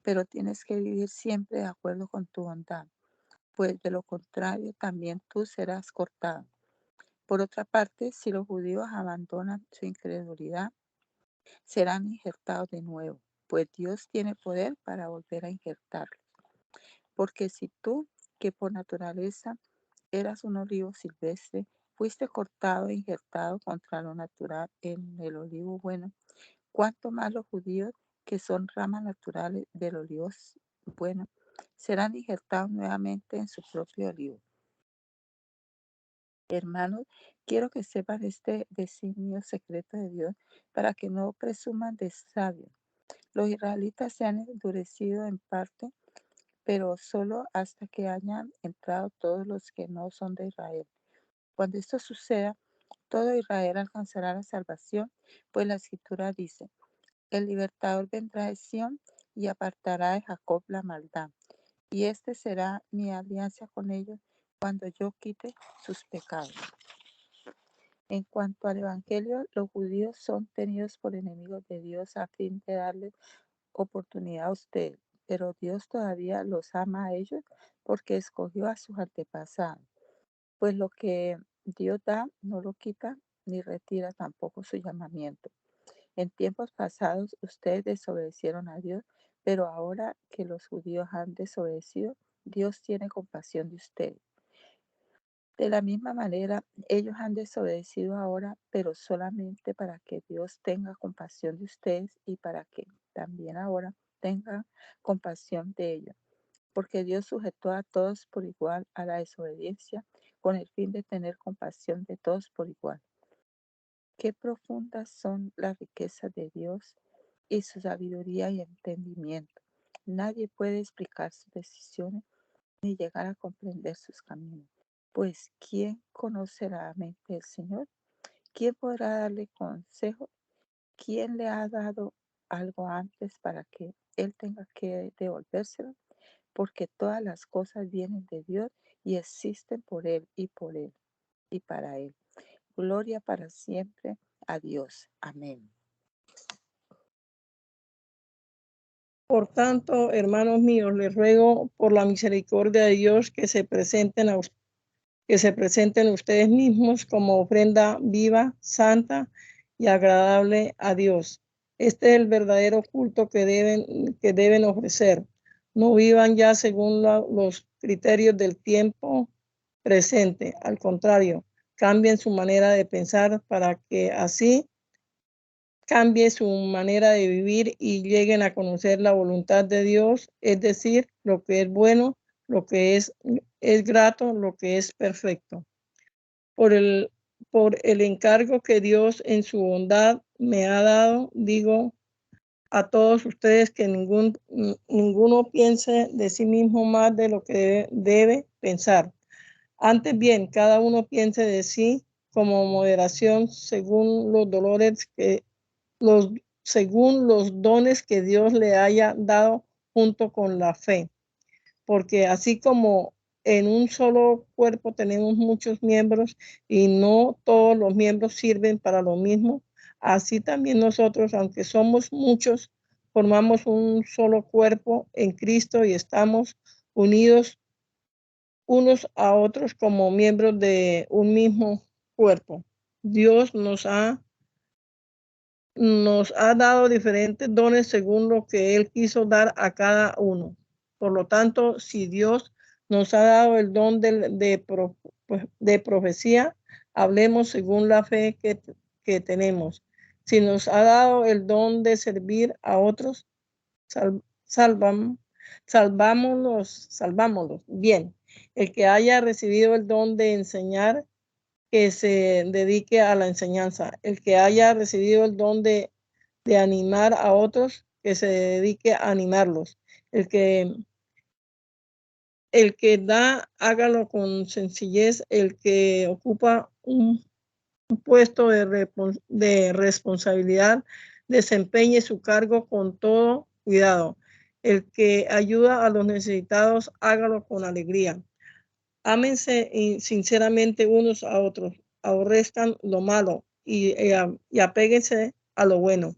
pero tienes que vivir siempre de acuerdo con tu bondad, pues de lo contrario también tú serás cortado. Por otra parte, si los judíos abandonan su incredulidad, serán injertados de nuevo, pues Dios tiene poder para volver a injertarlos. Porque si tú, que por naturaleza eras un olivo silvestre, fuiste cortado e injertado contra lo natural en el olivo bueno, cuánto más los judíos, que son ramas naturales del olivo bueno, serán injertados nuevamente en su propio olivo. Hermanos, quiero que sepan este designio secreto de Dios para que no presuman de sabios. Los israelitas se han endurecido en parte, pero solo hasta que hayan entrado todos los que no son de Israel. Cuando esto suceda, todo Israel alcanzará la salvación, pues la Escritura dice: el libertador vendrá de Sión y apartará de Jacob la maldad. Y este será mi alianza con ellos cuando yo quite sus pecados. En cuanto al Evangelio, los judíos son tenidos por enemigos de Dios a fin de darles oportunidad a ustedes, pero Dios todavía los ama a ellos porque escogió a sus antepasados. Pues lo que Dios da no lo quita ni retira tampoco su llamamiento. En tiempos pasados ustedes desobedecieron a Dios, pero ahora que los judíos han desobedecido, Dios tiene compasión de ustedes. De la misma manera, ellos han desobedecido ahora, pero solamente para que Dios tenga compasión de ustedes y para que también ahora tenga compasión de ellos. Porque Dios sujetó a todos por igual a la desobediencia, con el fin de tener compasión de todos por igual. Qué profundas son las riquezas de Dios y su sabiduría y entendimiento. Nadie puede explicar sus decisiones ni llegar a comprender sus caminos. Pues, ¿quién conoce la mente del Señor? ¿Quién podrá darle consejo? ¿Quién le ha dado algo antes para que Él tenga que devolvérselo? Porque todas las cosas vienen de Dios y existen por Él y para Él. Gloria para siempre a Dios. Amén. Por tanto, hermanos míos, les ruego por la misericordia de Dios que se presenten ustedes mismos como ofrenda viva, santa y agradable a Dios. Este es el verdadero culto que deben ofrecer. No vivan ya según los criterios del tiempo presente. Al contrario, cambien su manera de pensar para que así cambie su manera de vivir y lleguen a conocer la voluntad de Dios, es decir, lo que es bueno, lo que es grato, lo que es perfecto. Por el encargo que Dios en su bondad me ha dado, digo a todos ustedes que ninguno piense de sí mismo más de lo que debe pensar. Antes bien, cada uno piense de sí como moderación según según los dones que Dios le haya dado junto con la fe. Porque así como en un solo cuerpo tenemos muchos miembros y no todos los miembros sirven para lo mismo, así también nosotros, aunque somos muchos, formamos un solo cuerpo en Cristo y estamos unidos unos a otros como miembros de un mismo cuerpo. Dios nos ha dado diferentes dones según lo que Él quiso dar a cada uno. Por lo tanto, si Dios nos ha dado el don de profecía, hablemos según la fe que tenemos. Si nos ha dado el don de servir a otros, salvámoslos. Bien, el que haya recibido el don de enseñar, que se dedique a la enseñanza. El que haya recibido el don de animar a otros, que se dedique a animarlos. El que da, hágalo con sencillez. El que ocupa un puesto de responsabilidad, desempeñe su cargo con todo cuidado. El que ayuda a los necesitados, hágalo con alegría. Ámense sinceramente unos a otros, aborrezcan lo malo y apéguense a lo bueno.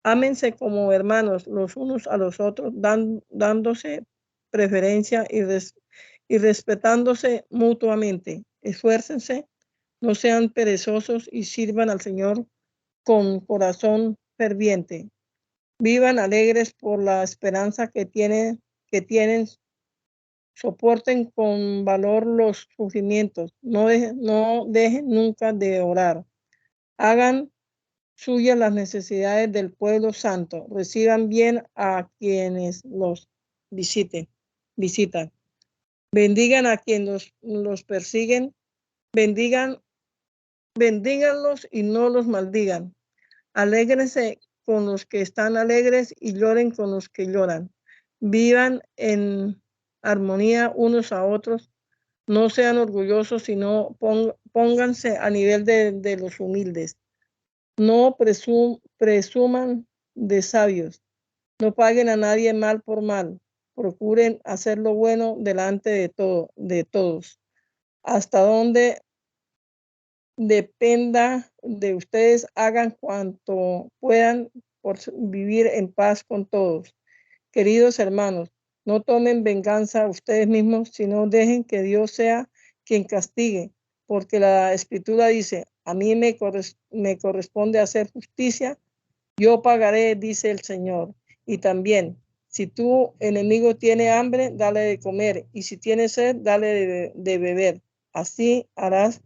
Ámense como hermanos los unos a los otros, dándose preferencia y respetándose mutuamente. Esfuércense, no sean perezosos y sirvan al Señor con corazón ferviente. Vivan alegres por la esperanza que tienen. Soporten con valor los sufrimientos. No dejen nunca de orar. Hagan suyas las necesidades del pueblo santo. Reciban bien a quienes los visitan. Bendigan a quienes los persiguen. Bendíganlos y no los maldigan. Alégrense con los que están alegres y lloren con los que lloran. Vivan en armonía unos a otros. No sean orgullosos, sino pónganse a nivel de los humildes. No presuman de sabios. No paguen a nadie mal por mal. Procuren hacer lo bueno delante de todos. Hasta donde dependa de ustedes, hagan cuanto puedan por vivir en paz con todos. Queridos hermanos, no tomen venganza ustedes mismos, sino dejen que Dios sea quien castigue, porque la Escritura dice, a mí me corresponde hacer justicia, yo pagaré, dice el Señor. Y también, si tu enemigo tiene hambre, dale de comer, y si tiene sed, dale de beber. Así harás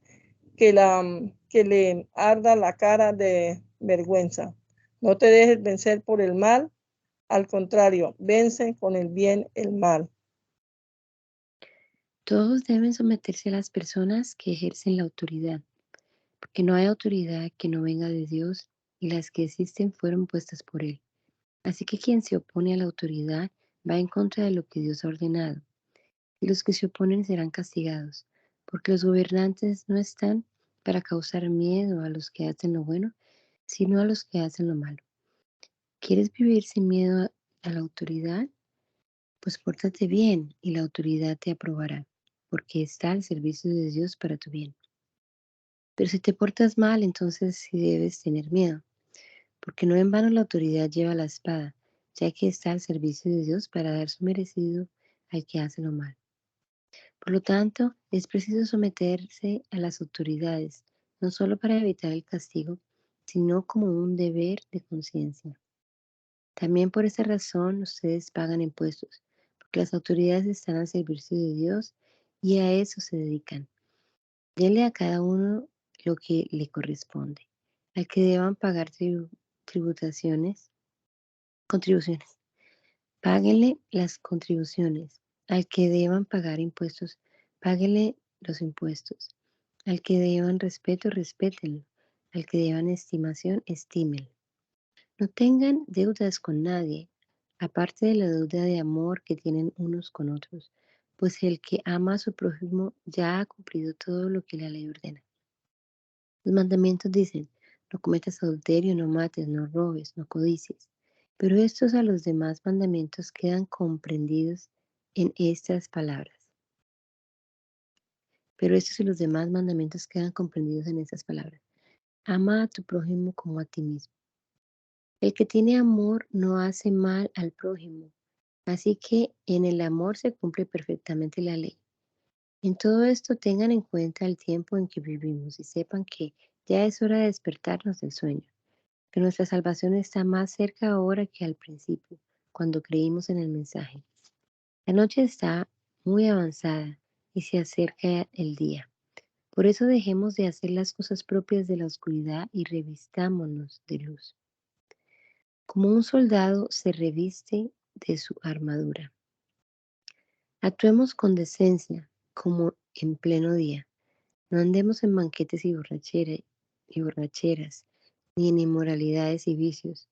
que le arda la cara de vergüenza. No te dejes vencer por el mal, al contrario, vence con el bien el mal. Todos deben someterse a las personas que ejercen la autoridad, porque no hay autoridad que no venga de Dios y las que existen fueron puestas por Él. Así que quien se opone a la autoridad va en contra de lo que Dios ha ordenado, y los que se oponen serán castigados, porque los gobernantes no están para causar miedo a los que hacen lo bueno, sino a los que hacen lo malo. ¿Quieres vivir sin miedo a la autoridad? Pues pórtate bien y la autoridad te aprobará, porque está al servicio de Dios para tu bien. Pero si te portas mal, entonces sí debes tener miedo, porque no en vano la autoridad lleva la espada, ya que está al servicio de Dios para dar su merecido al que hace lo mal. Por lo tanto, es preciso someterse a las autoridades, no solo para evitar el castigo, sino como un deber de conciencia. También por esa razón ustedes pagan impuestos, porque las autoridades están al servicio de Dios y a eso se dedican. Denle a cada uno lo que le corresponde. Al que deban pagar contribuciones, páguenle las contribuciones. Al que deban pagar impuestos, páguenle los impuestos. Al que deban respeto, respétenlo. Al que deban estimación, estímenlo. No tengan deudas con nadie, aparte de la deuda de amor que tienen unos con otros, pues el que ama a su prójimo ya ha cumplido todo lo que la ley ordena. Los mandamientos dicen, no cometas adulterio, no mates, no robes, no codicies. Pero estos a los demás mandamientos quedan comprendidos en estas palabras. Ama a tu prójimo como a ti mismo. El que tiene amor no hace mal al prójimo. Así que en el amor se cumple perfectamente la ley. En todo esto tengan en cuenta el tiempo en que vivimos y sepan que ya es hora de despertarnos del sueño, que nuestra salvación está más cerca ahora que al principio, cuando creímos en el mensaje. La noche está muy avanzada y se acerca el día. Por eso dejemos de hacer las cosas propias de la oscuridad y revistámonos de luz. Como un soldado se reviste de su armadura. Actuemos con decencia, como en pleno día. No andemos en banquetes y borracheras, ni en inmoralidades y vicios,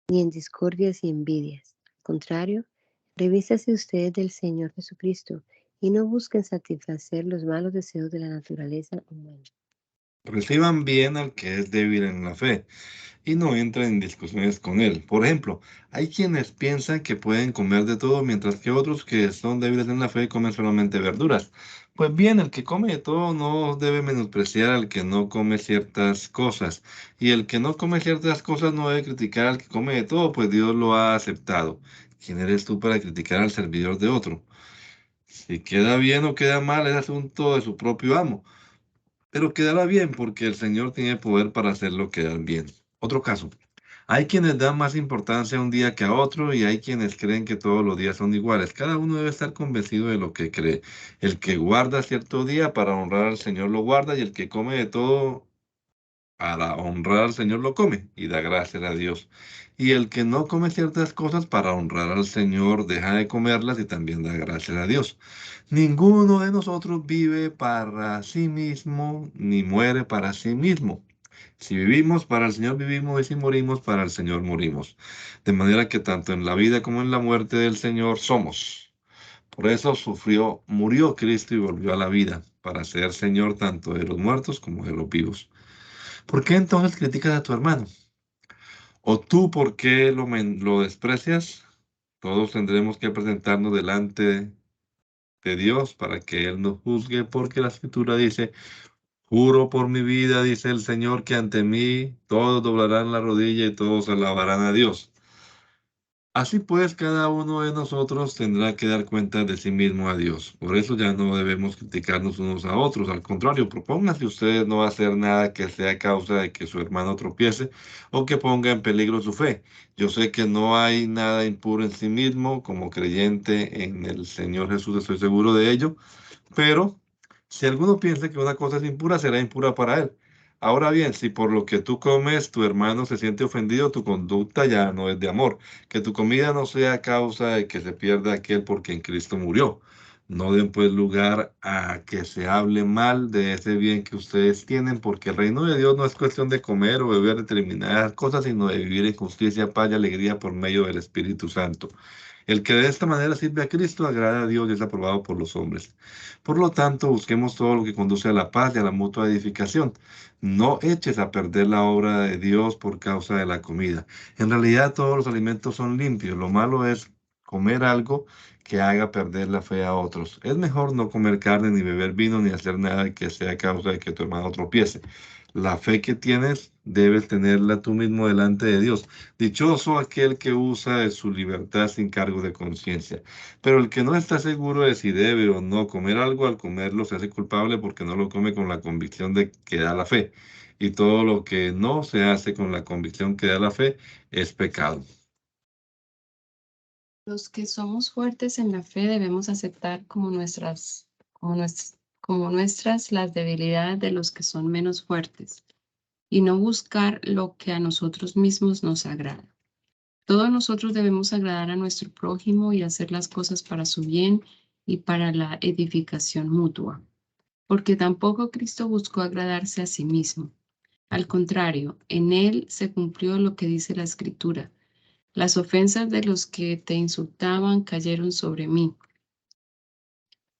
ni en discordias y envidias. Al contrario, revístase ustedes del Señor Jesucristo y no busquen satisfacer los malos deseos de la naturaleza humana. Reciban bien al que es débil en la fe y no entren en discusiones con él. Por ejemplo, hay quienes piensan que pueden comer de todo, mientras que otros que son débiles en la fe comen solamente verduras. Pues bien, el que come de todo no debe menospreciar al que no come ciertas cosas. Y el que no come ciertas cosas no debe criticar al que come de todo, pues Dios lo ha aceptado. ¿Quién eres tú para criticar al servidor de otro? Si queda bien o queda mal es asunto de su propio amo, pero quedará bien porque el Señor tiene poder para hacerlo quedar bien. Otro caso. Hay quienes dan más importancia a un día que a otro y hay quienes creen que todos los días son iguales. Cada uno debe estar convencido de lo que cree. El que guarda cierto día para honrar al Señor lo guarda y el que come de todo para honrar al Señor lo come y da gracias a Dios. Y el que no come ciertas cosas para honrar al Señor deja de comerlas y también da gracias a Dios. Ninguno de nosotros vive para sí mismo ni muere para sí mismo. Si vivimos para el Señor vivimos y si morimos para el Señor morimos. De manera que tanto en la vida como en la muerte del Señor somos. Por eso murió Cristo y volvió a la vida, para ser Señor tanto de los muertos como de los vivos. ¿Por qué entonces criticas a tu hermano? ¿O tú por qué lo desprecias? Todos tendremos que presentarnos delante de Dios para que Él nos juzgue, porque la Escritura dice: juro por mi vida, dice el Señor, que ante mí todos doblarán la rodilla y todos alabarán a Dios. Así pues, cada uno de nosotros tendrá que dar cuenta de sí mismo a Dios. Por eso ya no debemos criticarnos unos a otros. Al contrario, propónganse ustedes no hacer nada que sea causa de que su hermano tropiece o que ponga en peligro su fe. Yo sé que no hay nada impuro en sí mismo. Como creyente en el Señor Jesús estoy seguro de ello. Pero si alguno piensa que una cosa es impura, será impura para él. Ahora bien, si por lo que tú comes tu hermano se siente ofendido, tu conducta ya no es de amor. Que tu comida no sea causa de que se pierda aquel por quien Cristo murió. No den pues lugar a que se hable mal de ese bien que ustedes tienen, porque el reino de Dios no es cuestión de comer o beber determinadas cosas, sino de vivir en justicia, paz y alegría por medio del Espíritu Santo. El que de esta manera sirve a Cristo agrada a Dios y es aprobado por los hombres. Por lo tanto, busquemos todo lo que conduce a la paz y a la mutua edificación. No eches a perder la obra de Dios por causa de la comida. En realidad, todos los alimentos son limpios. Lo malo es comer algo que haga perder la fe a otros. Es mejor no comer carne, ni beber vino, ni hacer nada que sea causa de que tu hermano tropiece. La fe que tienes debes tenerla tú mismo delante de Dios. Dichoso aquel que usa de su libertad sin cargo de conciencia. Pero el que no está seguro de si debe o no comer algo, al comerlo se hace culpable porque no lo come con la convicción de que da la fe. Y todo lo que no se hace con la convicción que da la fe es pecado. Los que somos fuertes en la fe debemos aceptar como nuestras las debilidades de los que son menos fuertes y no buscar lo que a nosotros mismos nos agrada. Todos nosotros debemos agradar a nuestro prójimo y hacer las cosas para su bien y para la edificación mutua, porque tampoco Cristo buscó agradarse a sí mismo. Al contrario, en él se cumplió lo que dice la Escritura: las ofensas de los que te insultaban cayeron sobre mí.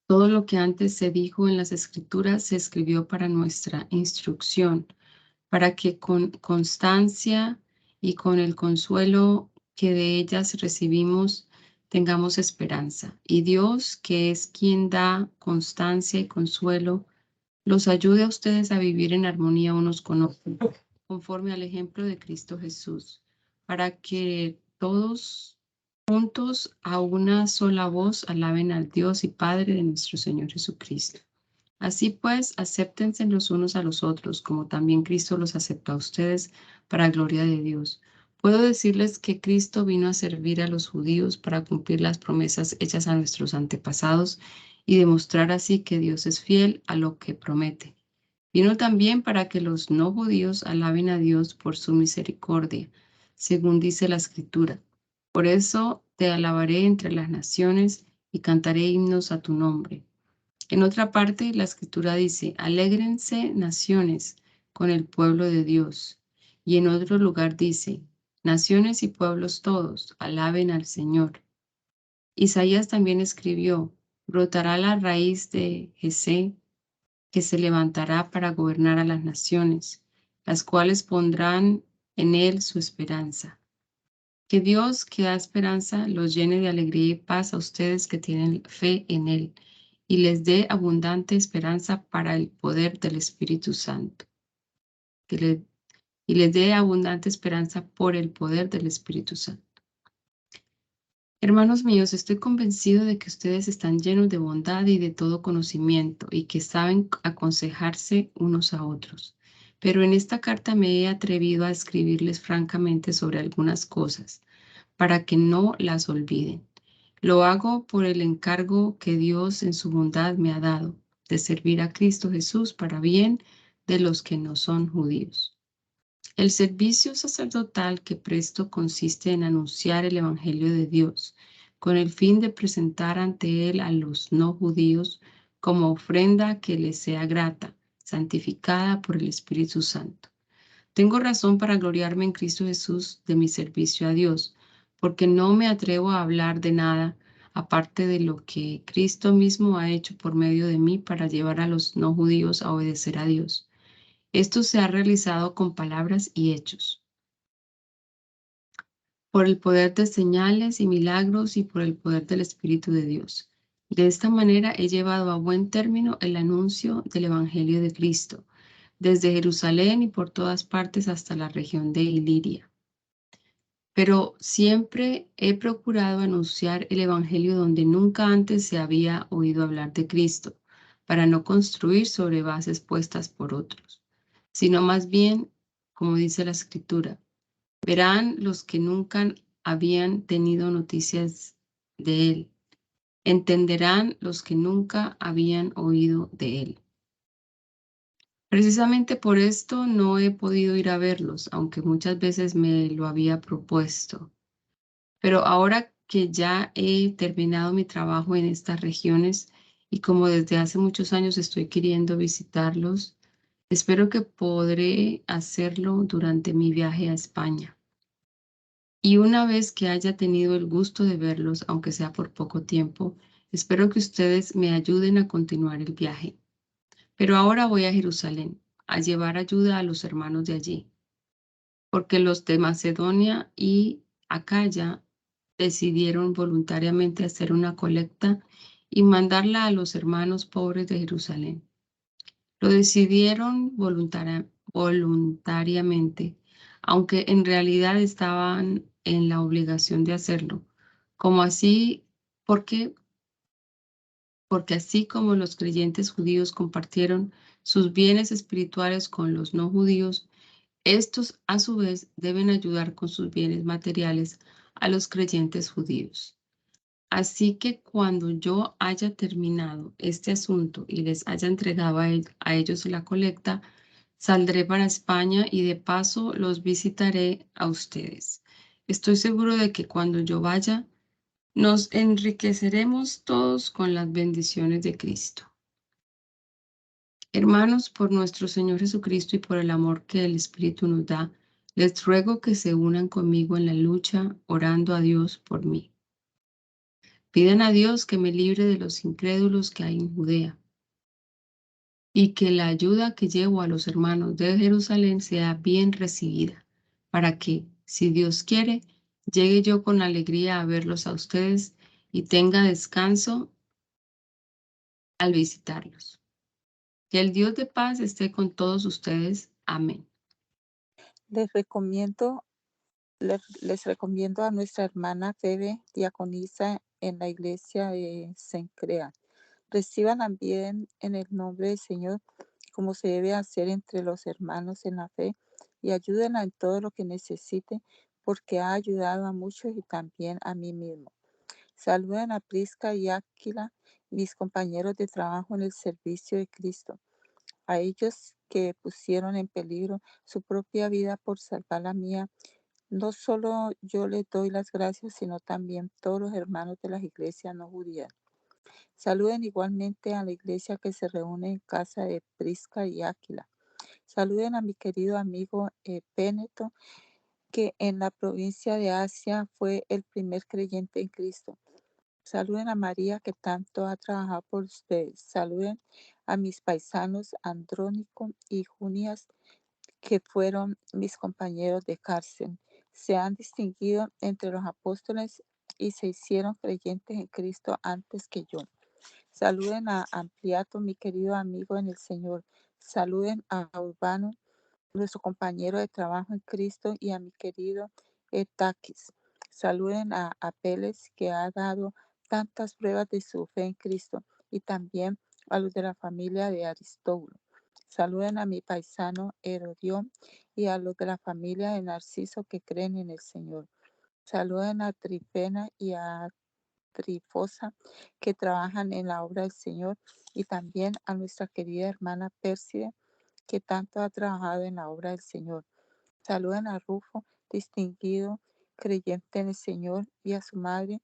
Todo lo que antes se dijo en las Escrituras se escribió para nuestra instrucción, para que con constancia y con el consuelo que de ellas recibimos tengamos esperanza. Y Dios, que es quien da constancia y consuelo, los ayude a ustedes a vivir en armonía unos con otros, conforme al ejemplo de Cristo Jesús, para que todos juntos a una sola voz alaben al Dios y Padre de nuestro Señor Jesucristo. Así pues, acéptense los unos a los otros, como también Cristo los aceptó a ustedes para gloria de Dios. Puedo decirles que Cristo vino a servir a los judíos para cumplir las promesas hechas a nuestros antepasados y demostrar así que Dios es fiel a lo que promete. Vino también para que los no judíos alaben a Dios por su misericordia, según dice la Escritura. Por eso te alabaré entre las naciones y cantaré himnos a tu nombre. En otra parte, la Escritura dice: alégrense naciones con el pueblo de Dios. Y en otro lugar dice: naciones y pueblos todos, alaben al Señor. Isaías también escribió: brotará la raíz de Jesé, que se levantará para gobernar a las naciones, las cuales pondrán en él su esperanza. Que Dios, que da esperanza, los llene de alegría y paz a ustedes que tienen fe en él, y les dé abundante esperanza para el poder del Espíritu Santo. Y les dé abundante esperanza por el poder del Espíritu Santo. Hermanos míos, estoy convencido de que ustedes están llenos de bondad y de todo conocimiento y que saben aconsejarse unos a otros. Pero en esta carta me he atrevido a escribirles francamente sobre algunas cosas, para que no las olviden. Lo hago por el encargo que Dios en su bondad me ha dado, de servir a Cristo Jesús para bien de los que no son judíos. El servicio sacerdotal que presto consiste en anunciar el Evangelio de Dios, con el fin de presentar ante Él a los no judíos como ofrenda que les sea grata, santificada por el Espíritu Santo. Tengo razón para gloriarme en Cristo Jesús de mi servicio a Dios, porque no me atrevo a hablar de nada aparte de lo que Cristo mismo ha hecho por medio de mí para llevar a los no judíos a obedecer a Dios. Esto se ha realizado con palabras y hechos, por el poder de señales y milagros y por el poder del Espíritu de Dios. De esta manera he llevado a buen término el anuncio del Evangelio de Cristo, desde Jerusalén y por todas partes hasta la región de Iliria. Pero siempre he procurado anunciar el Evangelio donde nunca antes se había oído hablar de Cristo, para no construir sobre bases puestas por otros, sino más bien, como dice la Escritura, verán los que nunca habían tenido noticias de él, entenderán los que nunca habían oído de él. Precisamente por esto no he podido ir a verlos, aunque muchas veces me lo había propuesto. Pero ahora que ya he terminado mi trabajo en estas regiones y como desde hace muchos años estoy queriendo visitarlos, espero que podré hacerlo durante mi viaje a España. Y una vez que haya tenido el gusto de verlos, aunque sea por poco tiempo, espero que ustedes me ayuden a continuar el viaje. Pero ahora voy a Jerusalén a llevar ayuda a los hermanos de allí, porque los de Macedonia y Acaya decidieron voluntariamente hacer una colecta y mandarla a los hermanos pobres de Jerusalén. Lo decidieron voluntariamente, aunque en realidad estaban en la obligación de hacerlo, como así, porque así como los creyentes judíos compartieron sus bienes espirituales con los no judíos, estos a su vez deben ayudar con sus bienes materiales a los creyentes judíos. Así que cuando yo haya terminado este asunto y les haya entregado a ellos la colecta, saldré para España y de paso los visitaré a ustedes. Estoy seguro de que cuando yo vaya, nos enriqueceremos todos con las bendiciones de Cristo. Hermanos, por nuestro Señor Jesucristo y por el amor que el Espíritu nos da, les ruego que se unan conmigo en la lucha, orando a Dios por mí. Pidan a Dios que me libre de los incrédulos que hay en Judea y que la ayuda que llevo a los hermanos de Jerusalén sea bien recibida, para que, si Dios quiere, llegue yo con alegría a verlos a ustedes y tenga descanso al visitarlos. Que el Dios de paz esté con todos ustedes. Amén. Les recomiendo a nuestra hermana Febe, diaconisa en la iglesia de Cencrea. Reciban también en el nombre del Señor como se debe hacer entre los hermanos en la fe y ayúdenla en todo lo que necesite porque ha ayudado a muchos y también a mí mismo. Saluden a Prisca y Áquila, mis compañeros de trabajo en el servicio de Cristo. A ellos que pusieron en peligro su propia vida por salvar la mía, no solo yo les doy las gracias, sino también todos los hermanos de las iglesias no judías. Saluden igualmente a la iglesia que se reúne en casa de Prisca y Áquila. Saluden a mi querido amigo Péneto, que en la provincia de Asia fue el primer creyente en Cristo. Saluden a María, que tanto ha trabajado por ustedes. Saluden a mis paisanos Andrónico y Junias, que fueron mis compañeros de cárcel. Se han distinguido entre los apóstoles y se hicieron creyentes en Cristo antes que yo. Saluden a Ampliato, mi querido amigo en el Señor. Saluden a Urbano, nuestro compañero de trabajo en Cristo, y a mi querido Etaquis. Saluden a Apeles, que ha dado tantas pruebas de su fe en Cristo, y también a los de la familia de Aristóbulo. Saluden a mi paisano Herodión y a los de la familia de Narciso que creen en el Señor. Saluden a Trifena y a Trifosa que trabajan en la obra del Señor, y también a nuestra querida hermana Pérside que tanto ha trabajado en la obra del Señor. Saluden a Rufo, distinguido creyente en el Señor, y a su madre,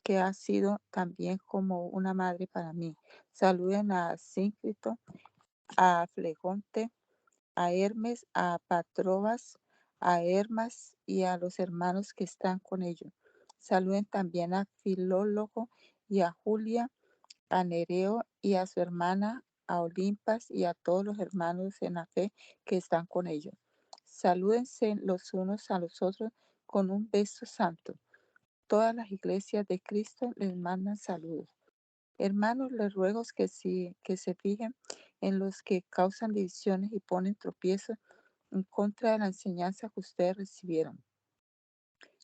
que ha sido también como una madre para mí. Saluden a Síncrito, a Flegonte, a Hermes, a Patrobas, a Hermas y a los hermanos que están con ellos. Saluden también a Filólogo y a Julia, a Nereo y a su hermana, a Olimpas y a todos los hermanos en la fe que están con ellos. Salúdense los unos a los otros con un beso santo. Todas las iglesias de Cristo les mandan saludos. Hermanos, les ruego que se fijen en los que causan divisiones y ponen tropiezos en contra de la enseñanza que ustedes recibieron.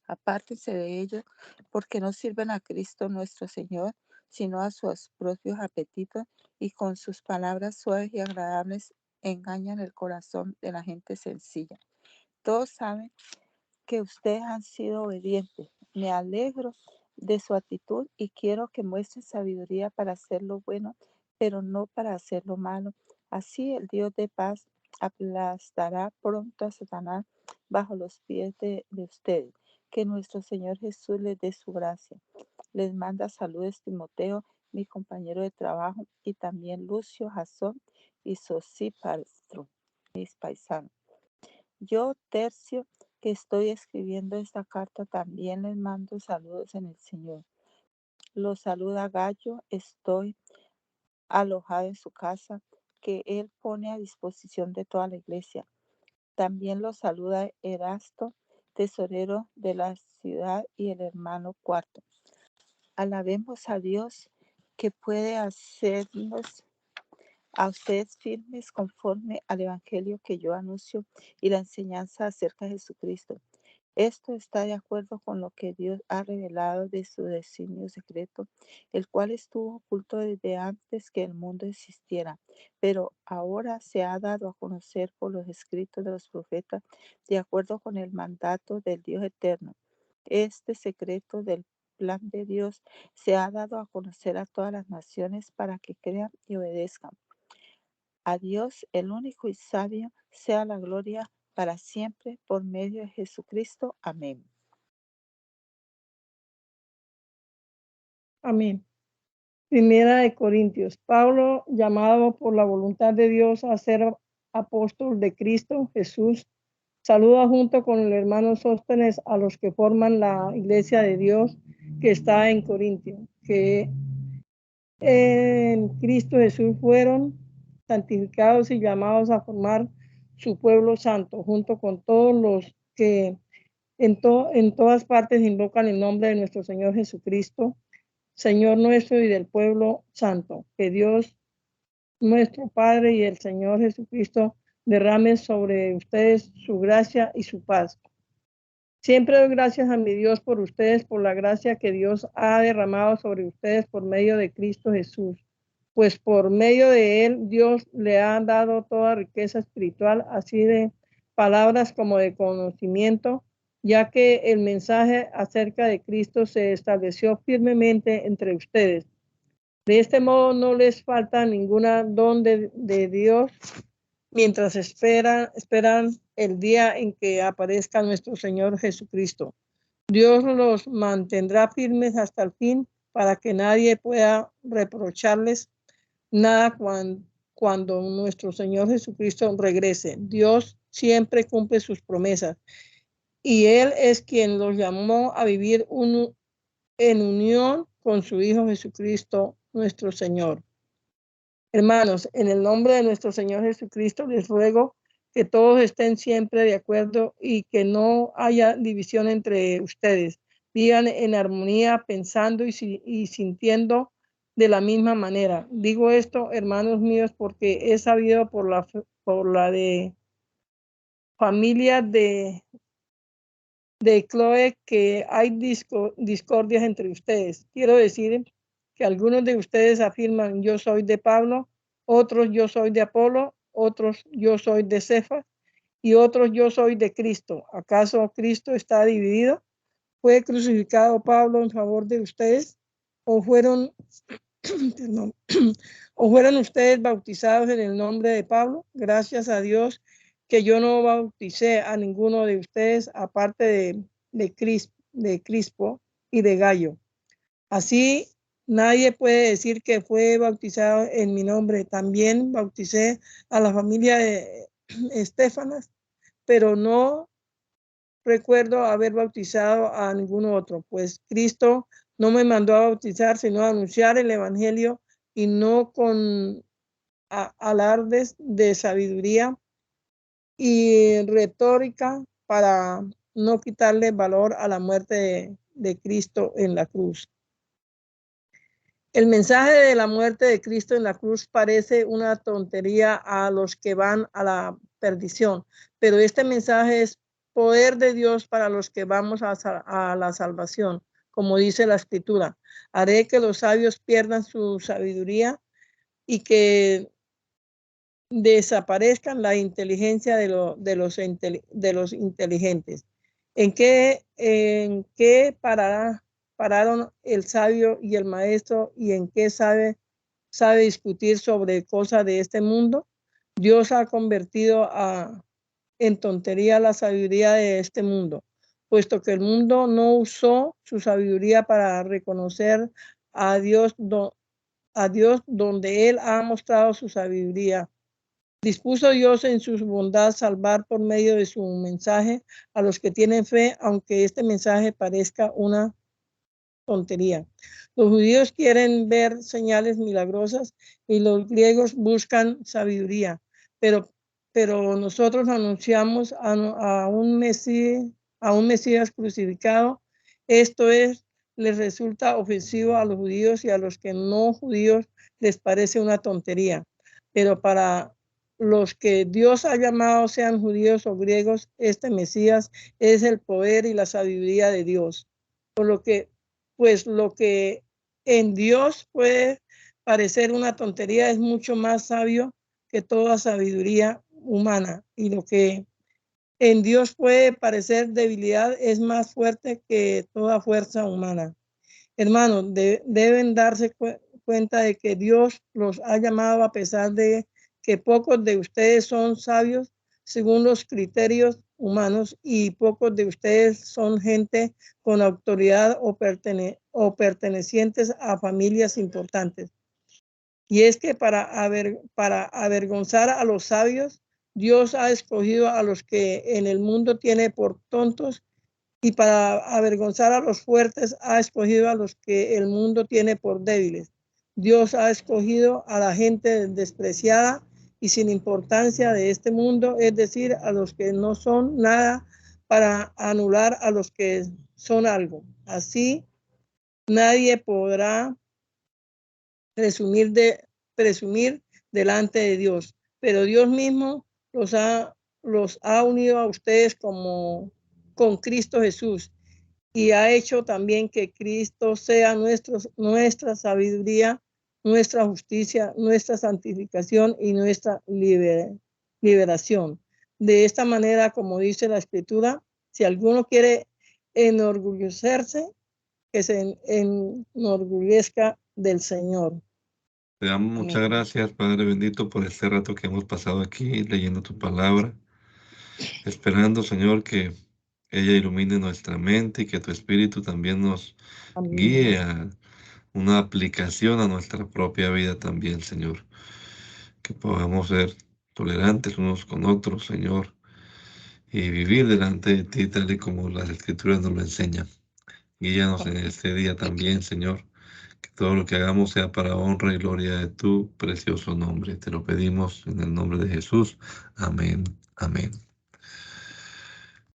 Apártense de ellos, porque no sirven a Cristo nuestro Señor, sino a sus propios apetitos, y con sus palabras suaves y agradables engañan el corazón de la gente sencilla. Todos saben que ustedes han sido obedientes. Me alegro de su actitud y quiero que muestren sabiduría para hacer lo bueno, pero no para hacer lo malo. Así el Dios de paz aplastará pronto a Satanás bajo los pies de ustedes. Que nuestro Señor Jesús les dé su gracia. Les manda saludos Timoteo, mi compañero de trabajo, y también Lucio, Jasón y Sosípatro, mis paisanos. Yo, Tercio, que estoy escribiendo esta carta, también les mando saludos en el Señor. Los saluda Gallo, estoy alojado en su casa, que él pone a disposición de toda la iglesia. También los saluda Erasto, tesorero de la ciudad, y el hermano Cuarto. Alabemos a Dios, que puede hacernos a ustedes firmes conforme al evangelio que yo anuncio y la enseñanza acerca de Jesucristo. Esto está de acuerdo con lo que Dios ha revelado de su designio secreto, el cual estuvo oculto desde antes que el mundo existiera, pero ahora se ha dado a conocer por los escritos de los profetas, de acuerdo con el mandato del Dios eterno. Este secreto del plan de Dios se ha dado a conocer a todas las naciones para que crean y obedezcan. A Dios, el único y sabio, sea la gloria para siempre por medio de Jesucristo. Amén. Amén. Primera de Corintios. Pablo, llamado por la voluntad de Dios a ser apóstol de Cristo Jesús, saluda junto con el hermano Sóstenes a los que forman la iglesia de Dios que está en Corintio, que en Cristo Jesús fueron santificados y llamados a formar su pueblo santo, junto con todos los que en todas partes invocan el nombre de nuestro Señor Jesucristo, Señor nuestro, y del pueblo santo. Que Dios nuestro Padre y el Señor Jesucristo derrame sobre ustedes su gracia y su paz. Siempre doy gracias a mi Dios por ustedes, por la gracia que Dios ha derramado sobre ustedes por medio de Cristo Jesús. Pues por medio de él, Dios le ha dado toda riqueza espiritual, así de palabras como de conocimiento, ya que el mensaje acerca de Cristo se estableció firmemente entre ustedes. De este modo no les falta ninguna don de Dios, mientras esperan el día en que aparezca nuestro Señor Jesucristo. Dios los mantendrá firmes hasta el fin, para que nadie pueda reprocharles nada cuando nuestro Señor Jesucristo regrese. Dios siempre cumple sus promesas, y Él es quien los llamó a vivir en unión con su Hijo Jesucristo, nuestro Señor. Hermanos, en el nombre de nuestro Señor Jesucristo les ruego que todos estén siempre de acuerdo y que no haya división entre ustedes. Vivan en armonía, pensando y sintiendo de la misma manera. Digo esto, hermanos míos, porque he sabido por la de familia de Chloe que hay discordias entre ustedes. Quiero decir que algunos de ustedes afirman yo soy de Pablo, otros yo soy de Apolo, otros yo soy de Cefas y otros yo soy de Cristo. ¿Acaso Cristo está dividido? ¿Fue crucificado Pablo en favor de ustedes? ¿O fueron, perdón, o fueron ustedes bautizados en el nombre de Pablo? Gracias a Dios que yo no bauticé a ninguno de ustedes, aparte de Crispo y de Gallo. Así nadie puede decir que fue bautizado en mi nombre. También bauticé a la familia de Estefanas, pero no recuerdo haber bautizado a ningún otro, pues Cristo no me mandó a bautizar, sino a anunciar el Evangelio, y no con alardes de sabiduría y retórica, para no quitarle valor a la muerte de Cristo en la cruz. El mensaje de la muerte de Cristo en la cruz parece una tontería a los que van a la perdición, pero este mensaje es poder de Dios para los que vamos a la salvación, como dice la Escritura. Haré que los sabios pierdan su sabiduría y que desaparezcan la inteligencia de los inteligentes. ¿En qué pararon el sabio y el maestro, y en qué sabe discutir sobre cosas de este mundo? Dios ha convertido en tontería la sabiduría de este mundo, puesto que el mundo no usó su sabiduría para reconocer a Dios donde Él ha mostrado su sabiduría. Dispuso Dios en su bondad salvar por medio de su mensaje a los que tienen fe, aunque este mensaje parezca una tontería. Los judíos quieren ver señales milagrosas y los griegos buscan sabiduría, pero nosotros anunciamos a un Mesías crucificado. Esto les resulta ofensivo a los judíos, y a los que no judíos les parece una tontería. Pero para los que Dios ha llamado, sean judíos o griegos, este Mesías es el poder y la sabiduría de Dios. Por lo que, pues lo que en Dios puede parecer una tontería es mucho más sabio que toda sabiduría humana, y lo que en Dios puede parecer debilidad es más fuerte que toda fuerza humana. Hermanos, deben darse cuenta de que Dios los ha llamado, a pesar de que pocos de ustedes son sabios según los criterios humanos, y pocos de ustedes son gente con autoridad o pertenecientes a familias importantes. Y es que para avergonzar a los sabios, Dios ha escogido a los que en el mundo tiene por tontos, y para avergonzar a los fuertes ha escogido a los que el mundo tiene por débiles. Dios ha escogido a la gente despreciada y sin importancia de este mundo, es decir, a los que no son nada, para anular a los que son algo. Así nadie podrá presumir delante de Dios, pero Dios mismo los ha unido a ustedes con Cristo Jesús, y ha hecho también que Cristo sea nuestra sabiduría, nuestra justicia, nuestra santificación y nuestra liberación. De esta manera, como dice la Escritura, si alguno quiere enorgullecerse, que se enorgullezca del Señor. Te damos muchas gracias, Padre bendito, por este rato que hemos pasado aquí leyendo tu palabra, esperando, Señor, que ella ilumine nuestra mente y que tu Espíritu también nos guíe a una aplicación a nuestra propia vida también, Señor. Que podamos ser tolerantes unos con otros, Señor, y vivir delante de ti tal y como las Escrituras nos lo enseñan. Guíanos en este día también, Señor. Que todo lo que hagamos sea para honra y gloria de tu precioso nombre. Te lo pedimos en el nombre de Jesús. Amén. Amén.